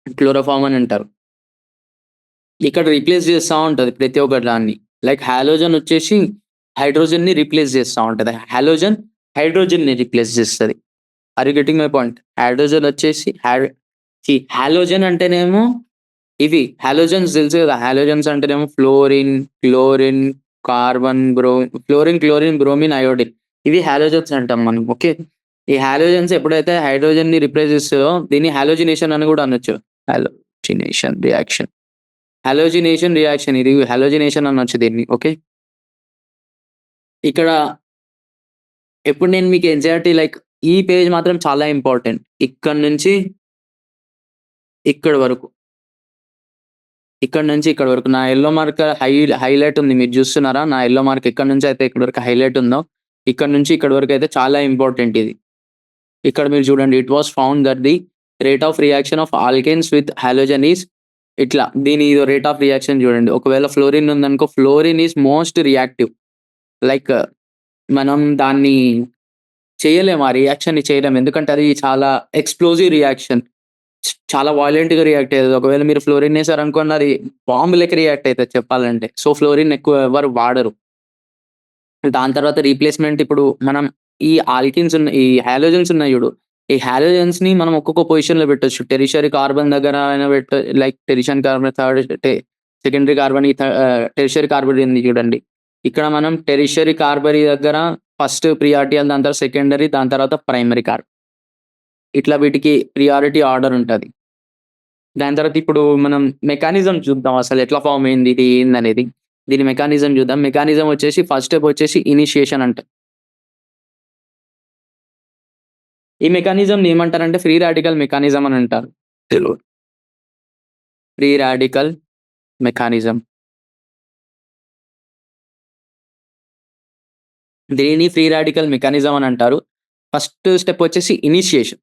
క్లోరోఫార్మ్ అని అంటారు. ఇక్కడ రీప్లేస్ చేస్తా ఉంటది ప్రతి ఒక్క దాన్ని. లైక్ హాలోజన్ వచ్చేసి హైడ్రోజన్‌ని రీప్లేస్ చేస్తా ఉంటది. హాలోజన్ హైడ్రోజన్‌ని రీప్లేస్ చేస్తది. Are you getting my point? Hydrogen వచ్చేసి హాలోజన్ అంటేనేమో ఇవి హాలోజన్స్ తెలుసు కదా! హాలోజన్స్ అంటేనేమో fluorine, chlorine, chlorine, bromine, iodine. ఇవి హాలోజన్స్ అంటాం మనం. ఓకే. ఈ హాలోజన్స్ ఎప్పుడైతే హైడ్రోజన్‌ని రిప్లేస్ చేస్తదో దీన్ని హాలోజినేషన్ అని కూడా అనొచ్చు. Halogenation reaction. ఇది హాలోజినేషన్ అనొచ్చు దీన్ని. ఓకే. ఇక్కడ ఎప్పుడు నేను మీకు ఎన్‌సీఈఆర్‌టీ ఈ పేజ్ మాత్రం చాలా ఇంపార్టెంట్. ఇక్కడి నుంచి ఇక్కడి వరకు. ఇక్కడి నుంచి ఇక్కడి వరకు. నా యెల్లో మార్క్ హైలైట్ ఉంది. మీరు చూస్తున్నారా? నా యెల్లో మార్క్ ఎక్కడి నుంచి అయితే ఇక్కడి వరకు హైలైట్ ఉందో, ఇక్కడి నుంచి ఇక్కడి వరకు అయితే చాలా ఇంపార్టెంట్ ఇది. ఇక్కడ మీరు చూడండి. It was found that the rate of reaction of alkanes with halogen is ఇట్లా. దీని రేట్ ఆఫ్ రియాక్షన్ చూడండి. ఒకవేళ ఫ్లోరిన్ ఉందనుకో, ఫ్లోరిన్ ఈస్ మోస్ట్ రియాక్టివ్. మనం దాన్ని చేయలేము. ఆ రియాక్షన్‌ని చేయలేము. ఎందుకంటే అది చాలా ఎక్స్‌ప్లోజివ్ రియాక్షన్. చాలా వయలెంట్‌గా రియాక్ట్ అయ్యేది. ఒకవేళ మీరు ఫ్లోరిన్ ఏసారనుకోండి అది బాంబ్ లెక్క రియాక్ట్ అయితది చెప్పాలంటే. సో, ఫ్లోరిన్ ఎక్కువ ఎవరు వాడరు. దాని తర్వాత రీప్లేస్‌మెంట్ ఇప్పుడు మనం ఈ ఈ హాలోజన్స్ ఉన్నాయి చూడు. ఈ హాలోజన్స్‌ని మనం ఒక్కొక్క పొజిషన్‌లో పెట్టొచ్చు. టెరిషరీ కార్బన్ దగ్గర అయినా tertiary carbon secondary carbon tertiary carbon ఉంది చూడండి. ఇక్కడ మనం టెరిషరీ కార్బరీ దగ్గర ఫస్ట్ ప్రియారిటీ దాని తర్వాత సెకండరీ, దాని తర్వాత ప్రైమరీ కార్బన్. ఇట్లా వీటికి ప్రియారిటీ ఆర్డర్ ఉంటది. దాని తర్వాత ఇప్పుడు మనం మెకానిజం చూద్దాం అసలు ఎట్లా ఫార్మ్ అయింది ఇది ఏందనేది. దీని మెకానిజం చూద్దాం. మెకానిజం వచ్చేసి ఫస్ట్ స్టెప్ వచ్చేసి ఇనిషియేషన్ అంటారు. ఈ మెకానిజంని ఏమంటారంటే ఫ్రీ రాడికల్ మెకానిజం అని అంటారు. Free radical mechanism. దీనిని ఫ్రీ రాడికల్ మెకానిజం అని అంటారు. ఫస్ట్ స్టెప్ వచ్చేసి initiation.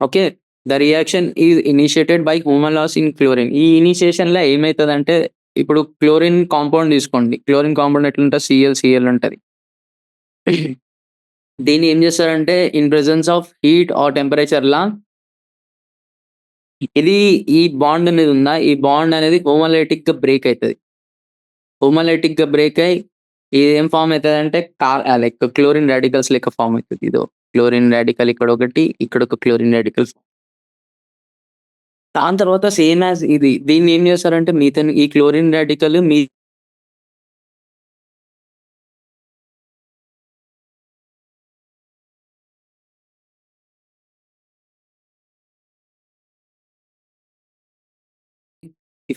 Okay. The reaction is initiated by homolysis in chlorine. ఈ ఇనిషియేషన్‌లో ఏమైతదంటే ఇప్పుడు క్లోరిన్ కాంపౌండ్ తీసుకోండి. క్లోరిన్ కాంపౌండ్ ఎట్లుంటది? Cl ఉంటది. దీన్ని ఏం చేస్తారంటే in presence of heat or టెంపరేచర్‌ల ఇది ఈ బాండ్ అనేది ఉందా? ఈ బాండ్ అనేది హోమోలైటిక్‌గా బ్రేక్ అయితది. హోమోలైటిక్‌గా బ్రేక్ అయ్యి ఇదేం ఫార్మ్ అయితదంటే క్లోరిన్ రాడికల్స్ లెక్క ఫార్మ్ అయితది. ఇదో క్లోరిన్ రాడికల్ ఇక్కడొకటి, ఇక్కడొక క్లోరిన్ రాడికల్. దాని తర్వాత సేమ్ యాజ్ ఇది. దీన్ని ఏం చేస్తారంటే ఈ క్లోరిన్ రాడికల్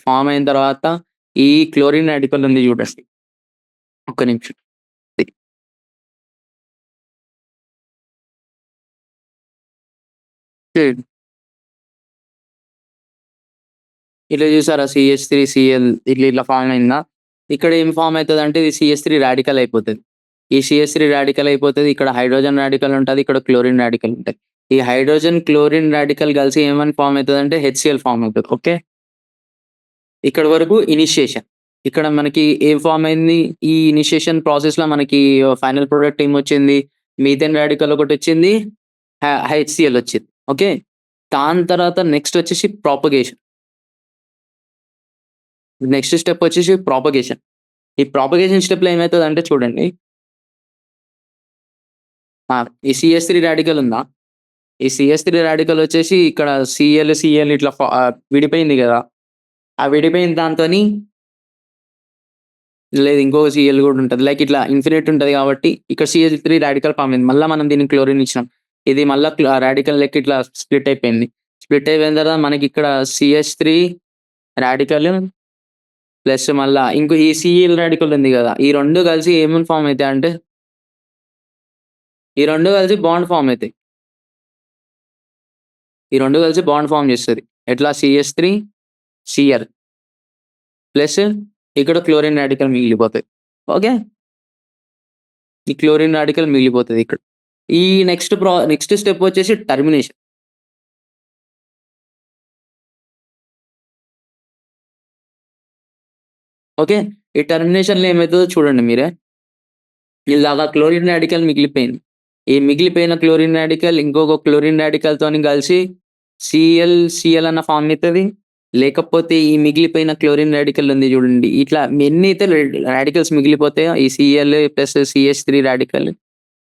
ఫార్మ్ అయిన తర్వాత ఈ క్లోరిన్ రాడికల్ ఉంది చూడండి. ఒక్క నిమిషం. ఇట్లా చూసారా CH3Cl ఇట్లా ఫార్మ్ అయిందా? ఇక్కడ ఏం ఫార్మ్ అయితదంటే ఇది CH3 రాడికల్ అయిపోతది. ఈ CH3 రాడికల్ అయిపోతది. ఇక్కడ హైడ్రోజన్ రాడికల్ ఉంటది. ఇక్కడ క్లోరిన్ రాడికల్ ఉంటది. ఈ హైడ్రోజన్, క్లోరిన్ రాడికల్ కలిసి ఏమని ఫార్మ్ అయితదంటే HCl ఫార్మ్ అవుతది. ఓకే. ఇక్కడి వరకు ఇనిషియేషన్. ఇక్కడ మనకి ఏం ఫార్మ్ అయింది? ఈ ఇనిషియేషన్ ప్రాసెస్‌లో మనకి ఫైనల్ ప్రొడక్ట్ ఏమొచ్చింది? మీథేన్ రాడికల్ ఒకటొచ్చింది. HCl వచ్చింది. ఓకే. దాని తర్వాత నెక్స్ట్ వచ్చేసి ప్రాపగేషన్. నెక్స్ట్ స్టెప్ వచ్చేసి ప్రాపగేషన్. ఈ ప్రాపగేషన్ స్టెప్‌లో ఏమైతదంటే చూడండి. ఈ CH3 రాడికల్ ఉందా? ఈ CH3 రాడికల్ వచ్చేసి ఇక్కడ Cl ఇట్లా విడిపోయింది గదా! ఆ విడిపోయిన దాంతోని లేదు ఇంకొక Cl గూడా ఉంటది. ఇట్లా ఇన్ఫినిట్ ఉంటది కాబట్టి ఇక్కడ CH3 రాడికల్ ఫార్మ్ అయింది. మళ్ళా మనం దీనికి క్లోరిన్ ఇచ్చినాం. ఇది మళ్ళా రాడికల్ లెక్క ఇట్లా స్ప్లిట్ అయిపోయింది. స్ప్లిట్ అయిపోయిన తర్వాత మనకి ఇక్కడ CH3 రాడికల్ ప్లస్ మళ్ళా ఈ Cl రాడికల్ ఉంది గదా! ఈ 2 కలిసి ఏమని ఫార్మ్ అయితాయంటే ఈ 2 కలిసి బాండ్ ఫార్మ్ అయితాయి. ఈ 2 కలిసి బాండ్ ఫార్మ్ చేస్తది. ఎట్లా? CH3 Cl ప్లస్ ఇక్కడ క్లోరిన్ రాడికల్ మిగిలిపోతది. ఓకే. ఈ క్లోరిన్ రాడికల్ మిగిలిపోతది ఇక్కడ. ఈ నెక్స్ట్ స్టెప్ వచ్చేసి టర్మినేషన్. ఓకే. ఈ టర్మినేషన్‌లో ఏమైతదో చూడండి మీరే. ఇలాగా క్లోరిన్ రాడికల్ మిగిలిపోయింది. ఈ మిగిలిపోయిన క్లోరిన్ రాడికల్ ఇంకొక క్లోరిన్ రాడికల్‌తోని కలిసి Cl అన్న ఫార్మ్ అయితది. లేకపోతే ఈ మిగిలిపోయిన క్లోరిన్ రాడికల్ ఉంది చూడండి. ఇట్లా ఎన్నైతే రాడికల్స్ మిగిలిపోతాయో ఈ Cl ప్లస్ CH3 రాడికల్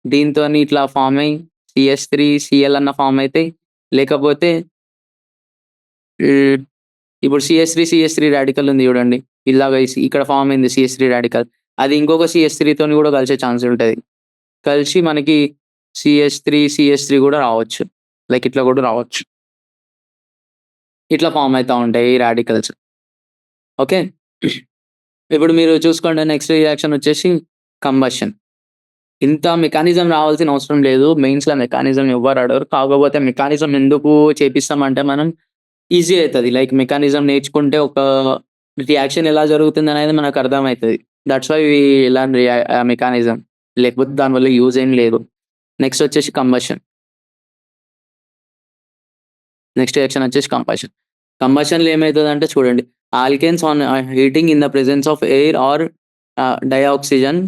దీంతోని ఇట్లా ఫార్మ్ అయ్యి CH3Cl అన్న ఫార్మ్ అయితాయి. లేకపోతే హ్మ్. ఇప్పుడు CH3 రాడికల్ ఉంది చూడండి. ఇలాగ ఇక్కడ ఫార్మ్ అయింది CH3 రాడికల్. అది ఇంకొక CH3 తోని కూడా కలిసే ఛాన్స్ ఉంటది. కలిసి మనకి CH3 కూడా రావచ్చు. లైక్ ఇట్లా కూడా రావచ్చు. ఇట్లా ఫార్మ్ అయితా ఉంటాయి ఈ రాడికల్స్. ఓకే. ఇప్పుడు మీరు చూసుకోండి నెక్స్ట్ రియాక్షన్ వచ్చేసి కంబషన్. ఇంత మెకానిజం రావాల్సిన అవసరం లేదు. మెయిన్స్‌లో మెకానిజం ఎవ్వరు అడగరు. కాకపోతే మెకానిజం ఎందుకు చేపిస్తామంటే మనం ఈజీ అయితది. లైక్ మెకానిజం నేర్చుకుంటే ఒక రియాక్షన్ ఎలా జరుగుతుందనేది మనకు అర్థమైతది. That's why we learn mechanism. లేకపోతే దానివల్ల యూజ్ ఏం లేదు. నెక్స్ట్ వచ్చేసి కంబషన్. నెక్స్ట్ రియాక్షన్ వచ్చేసి కంబషన్. కంబషన్‌లో ఏమైతదంటే చూడండి. Alkanes on heating in the presence of air or dioxygen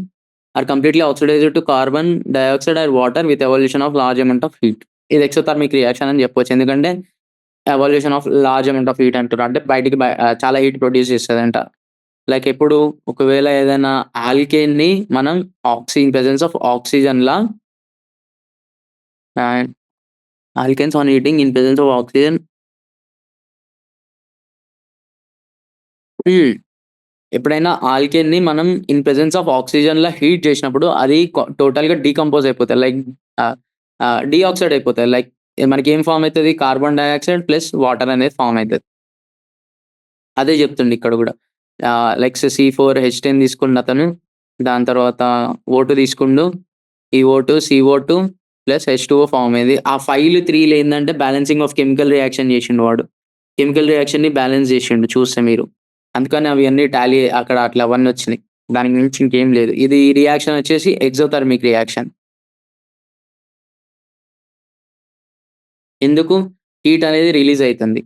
are completely oxidised to carbon dioxide or water with evolution of large amount of heat. ఇది exothermic reaction అని చెప్పొచ్చు. ఎందుకంటే evolution of large amount of heat అంటున్నారు. అంటే చాలా heat produce చేస్తదంట. Like ఎప్పుడు ఒకవేళ ఏదైనా ఆల్కేన్‌ని మనం ఇన్ ప్రెజెన్స్ ఆఫ్ ఆక్సిజన్‌లా and alkanes on heating in presence of oxygen hmm. ఎప్పుడైనా ఆల్కేన్‌ని మనం ఇన్ ప్రెజెన్స్ ఆఫ్ ఆక్సిజన్‌లా హీట్ చేసినప్పుడు అది టోటల్‌గా డీకంపోజ్ అయిపోతది. లైక్ ఆహ్, డీఆక్సైడ్ అయిపోతది. లైక్ మనకేం ఫార్మ్ అయితది? కార్బన్ డయాక్సైడ్ ప్లస్ వాటర్ అనేది ఫార్మ్ అయితది. అదే చెప్తుండు ఇక్కడ గూడా. లైక్ C4H10 తీసుకున్నతను, దాని తర్వాత O2 తీసుకుండు. ఈ O2, CO2 plus H2O form అయింది. ఆ 5, 3 ఏందంటే బ్యాలెన్సింగ్ ఆఫ్ కెమికల్ రియాక్షన్ చేసిండు వాడు. కెమికల్ రియాక్షన్‌ని బ్యాలెన్స్ చేసిండు చూస్తే మీరు. అందుకని అవన్నీ టాలీ అక్కడ అట్లా అవన్నీ వచ్చినాయి. దానికి మించి ఇంకేం లేదు. ఇది రియాక్షన్ వచ్చేసి ఎక్సోథర్మిక్ రియాక్షన్. ఎందుకు? హీట్ అనేది రిలీజ్ అయితుంది.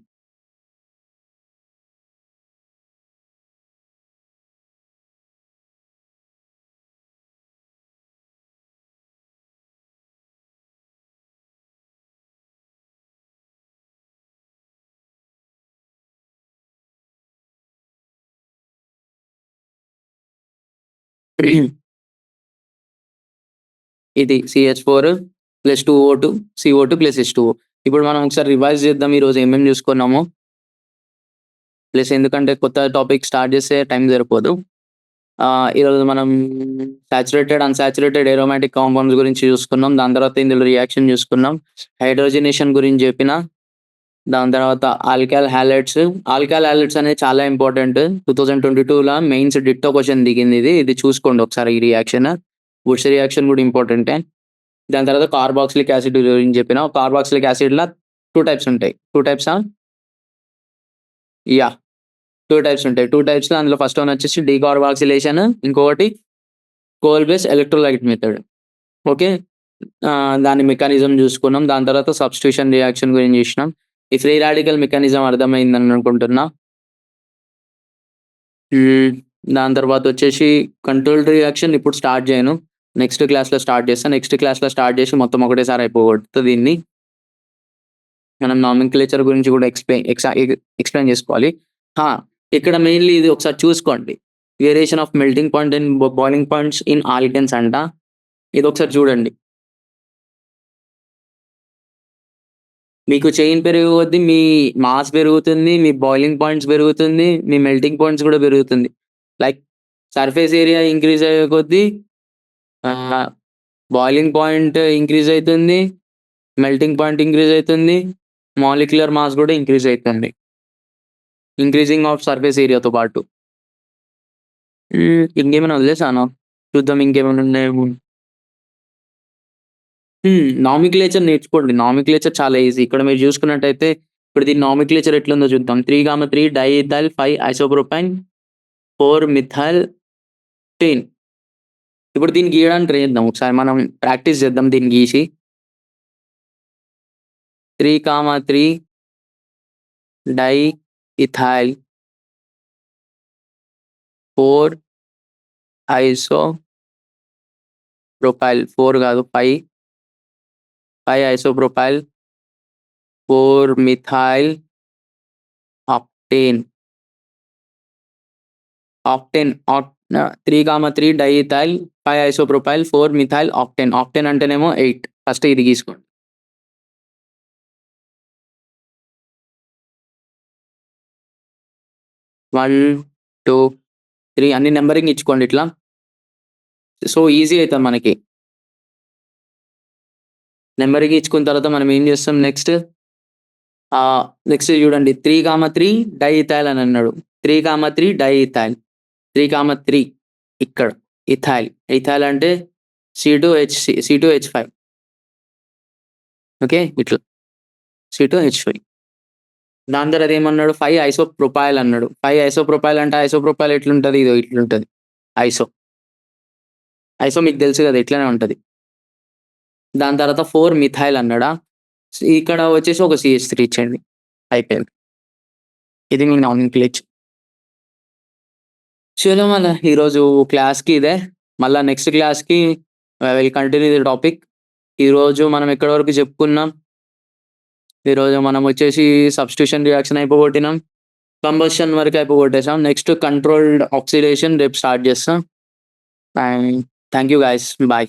ఇది CH4 plus 2O2, CO2 plus H2O. ఇప్పుడు మనం ఒకసారి రివైజ్ చేద్దాం ఈరోజు ఏమేమి చూసుకున్నామో. ప్లస్ ఎందుకంటే కొత్త టాపిక్ స్టార్ట్ చేస్తే టైం సరిపోదు. ఈరోజు మనం సాచురేటెడ్, అన్‌సాచురేటెడ్ ఏరోమాటిక్ కాంపౌండ్స్ గురించి చూసుకున్నాం. దాని తర్వాత ఇందులో రియాక్షన్ చూసుకున్నాం. హైడ్రోజనేషన్ గురించి చెప్పిన. దాని తర్వాత ఆల్కైల్ హాలైడ్స్. ఆల్కైల్ హాలైడ్స్ అనేది చాలా ఇంపార్టెంట్. 2022లో మెయిన్స్ డిట్టో క్వెషన్ దిగింది ఇది. ఇది చూసుకోండి ఒకసారి ఈ రియాక్షన్. వుడ్స్ రియాక్షన్ కూడా ఇంపార్టెంటే. దాని తర్వాత కార్బాక్సిలిక్ యాసిడ్ గురించి చెప్పిన. కార్బాక్సిలిక్ యాసిడ్‌ల 2 టైప్స్ ఉంటాయి. 2 టైప్సా? యాహ్! 2 టైప్స్ ఉంటాయి. 2 టైప్స్‌లో అందులో ఫస్ట్ వన్ వచ్చేసి డీకార్బాక్సిలేషన్. ఇంకొకటి coal base electrolyte method. Okay. దాని మెకానిజం చూసుకున్నాం. దాని తర్వాత సబ్స్టిట్యూషన్ రియాక్షన్ గురించి చూసినాం. ఈ ఫ్రీ రాడికల్ మెకానిజం అర్థమైందని అనుకుంటున్నా. హ్మ్. దాని తర్వాత వచ్చేసి కంట్రోల్డ్ రియాక్షన్ ఇప్పుడు స్టార్ట్ చేయను. నెక్స్ట్ క్లాస్‌లో స్టార్ట్ చేస్తా. నెక్స్ట్ క్లాస్‌లో స్టార్ట్ చేసి మొత్తం ఒకటేసారి అయిపోగొడతా దీన్ని. మనం నామెన్క్లేచర్ గురించి కూడా ఎక్స్‌ప్లెయిన్ చేసుకోవాలి. ఆ! ఇక్కడ మెయిన్‌లీ ఇది ఒకసారి చూసుకోండి. Variation of melting point and boiling points in alkanes అంట. ఇదొకసారి చూడండి. మీకు చైన్ పెరిగే కొద్దీ మీ మాస్ పెరుగుతుంది. మీ బాయిలింగ్ పాయింట్స్ పెరుగుతుంది. మీ మెల్టింగ్ పాయింట్స్ కూడా పెరుగుతుంది. లైక్ సర్ఫేస్ ఏరియా ఇంక్రీజ్ అయ్యే కొద్దీ ఆహ్, బాయిలింగ్ పాయింట్ ఇంక్రీజ్ అయితుంది. మెల్టింగ్ పాయింట్ ఇంక్రీజ్ అయితుంది. మాలిక్యులర్ మాస్ కూడా ఇంక్రీజ్ అయితుంది. ఇంక్రీజింగ్ ఆఫ్ సర్ఫేస్ ఏరియాతో పాటు. ఇంకేమైనా వదిలేసానా? చూద్దాం ఇంకేమైనా ఉన్నాయేమో. నామిక్లేచర్ నేర్చుకోండి. నామిక్లేచర్ చాలా ఈజీ. ఇక్కడ మీరు చూసుకున్నట్టయితే ఇప్పుడు దీని నామిక్లేచర్ ఎట్లుందో చూద్దాం. 3, డైఈథైల్ 5 ఐసోప్రొపైన్ 4 మిథైల్ 10. ఇప్పుడు దీన్ని గీయడానికి ట్రై చేద్దాం. ఒకసారి మనం ప్రాక్టీస్ చేద్దాం దీన్ని గీసి. 3, డైఈథైల్ 4 ఐసోప్రొపైల్ 4 కాదు 5 isopropyl 4 methyl octane. 3, diethyl 5 isopropyl 4 methyl octane. Octane అంటేనేమో 8. ఫస్ట్ ఇది గీసుకోండి. 1, 2, 3 అన్ని నంబరింగ్ ఇచ్చుకోండి ఇట్లా. సో, ఈజీ అయితది మనకి. నంబరింగ్ ఇచ్చుకున్న తర్వాత మనం ఏం చేస్తాం నెక్స్ట్ నెక్స్ట్ చూడండి 3, డైఇథైల్ అని అన్నాడు. 3, డైఇథైల్. 3, ఇక్కడ ఇథైల్. ఇథైల్ అంటే C2H5. ఓకే. ఇట్లా C2H5. దాని తర్వాత ఏమన్నాడు 5 ఐసోప్రొపైల్ అన్నాడు. 5 ఐసోప్రొపైల్ అంటే ఐసోప్రొపైల్ ఎట్లుంటది? ఇదో ఇట్లుంటది. ఐసో. ఐసో మీకు తెలుసు కదా! ఇట్లనే ఉంటది. దాని తర్వాత 4 మిథైల్ అన్నాడా? ఇక్కడ వచ్చేసి ఒక CH3 ఇచ్చేయండి. అయిపోయింది. ఇది మీ నామినిక్లేచర్. చలో మళ్ళా ఈరోజు క్లాస్‌కి ఇదే. మళ్ళా నెక్స్ట్ క్లాస్‌కి విల్ కంటిన్యూ ది టాపిక్. ఈరోజు మనం ఎక్కడి వరకు చెప్పుకున్నాం? ఈరోజు మనం వచ్చేసి సబ్స్టిట్యూషన్ రియాక్షన్ అయిపోగొట్టినాం. కంబషన్ వరకు అయిపోగొట్టేసాం. నెక్స్ట్ కంట్రోల్డ్ ఆక్సిడేషన్ రేపు స్టార్ట్ చేస్తాం. And thank you guys. By.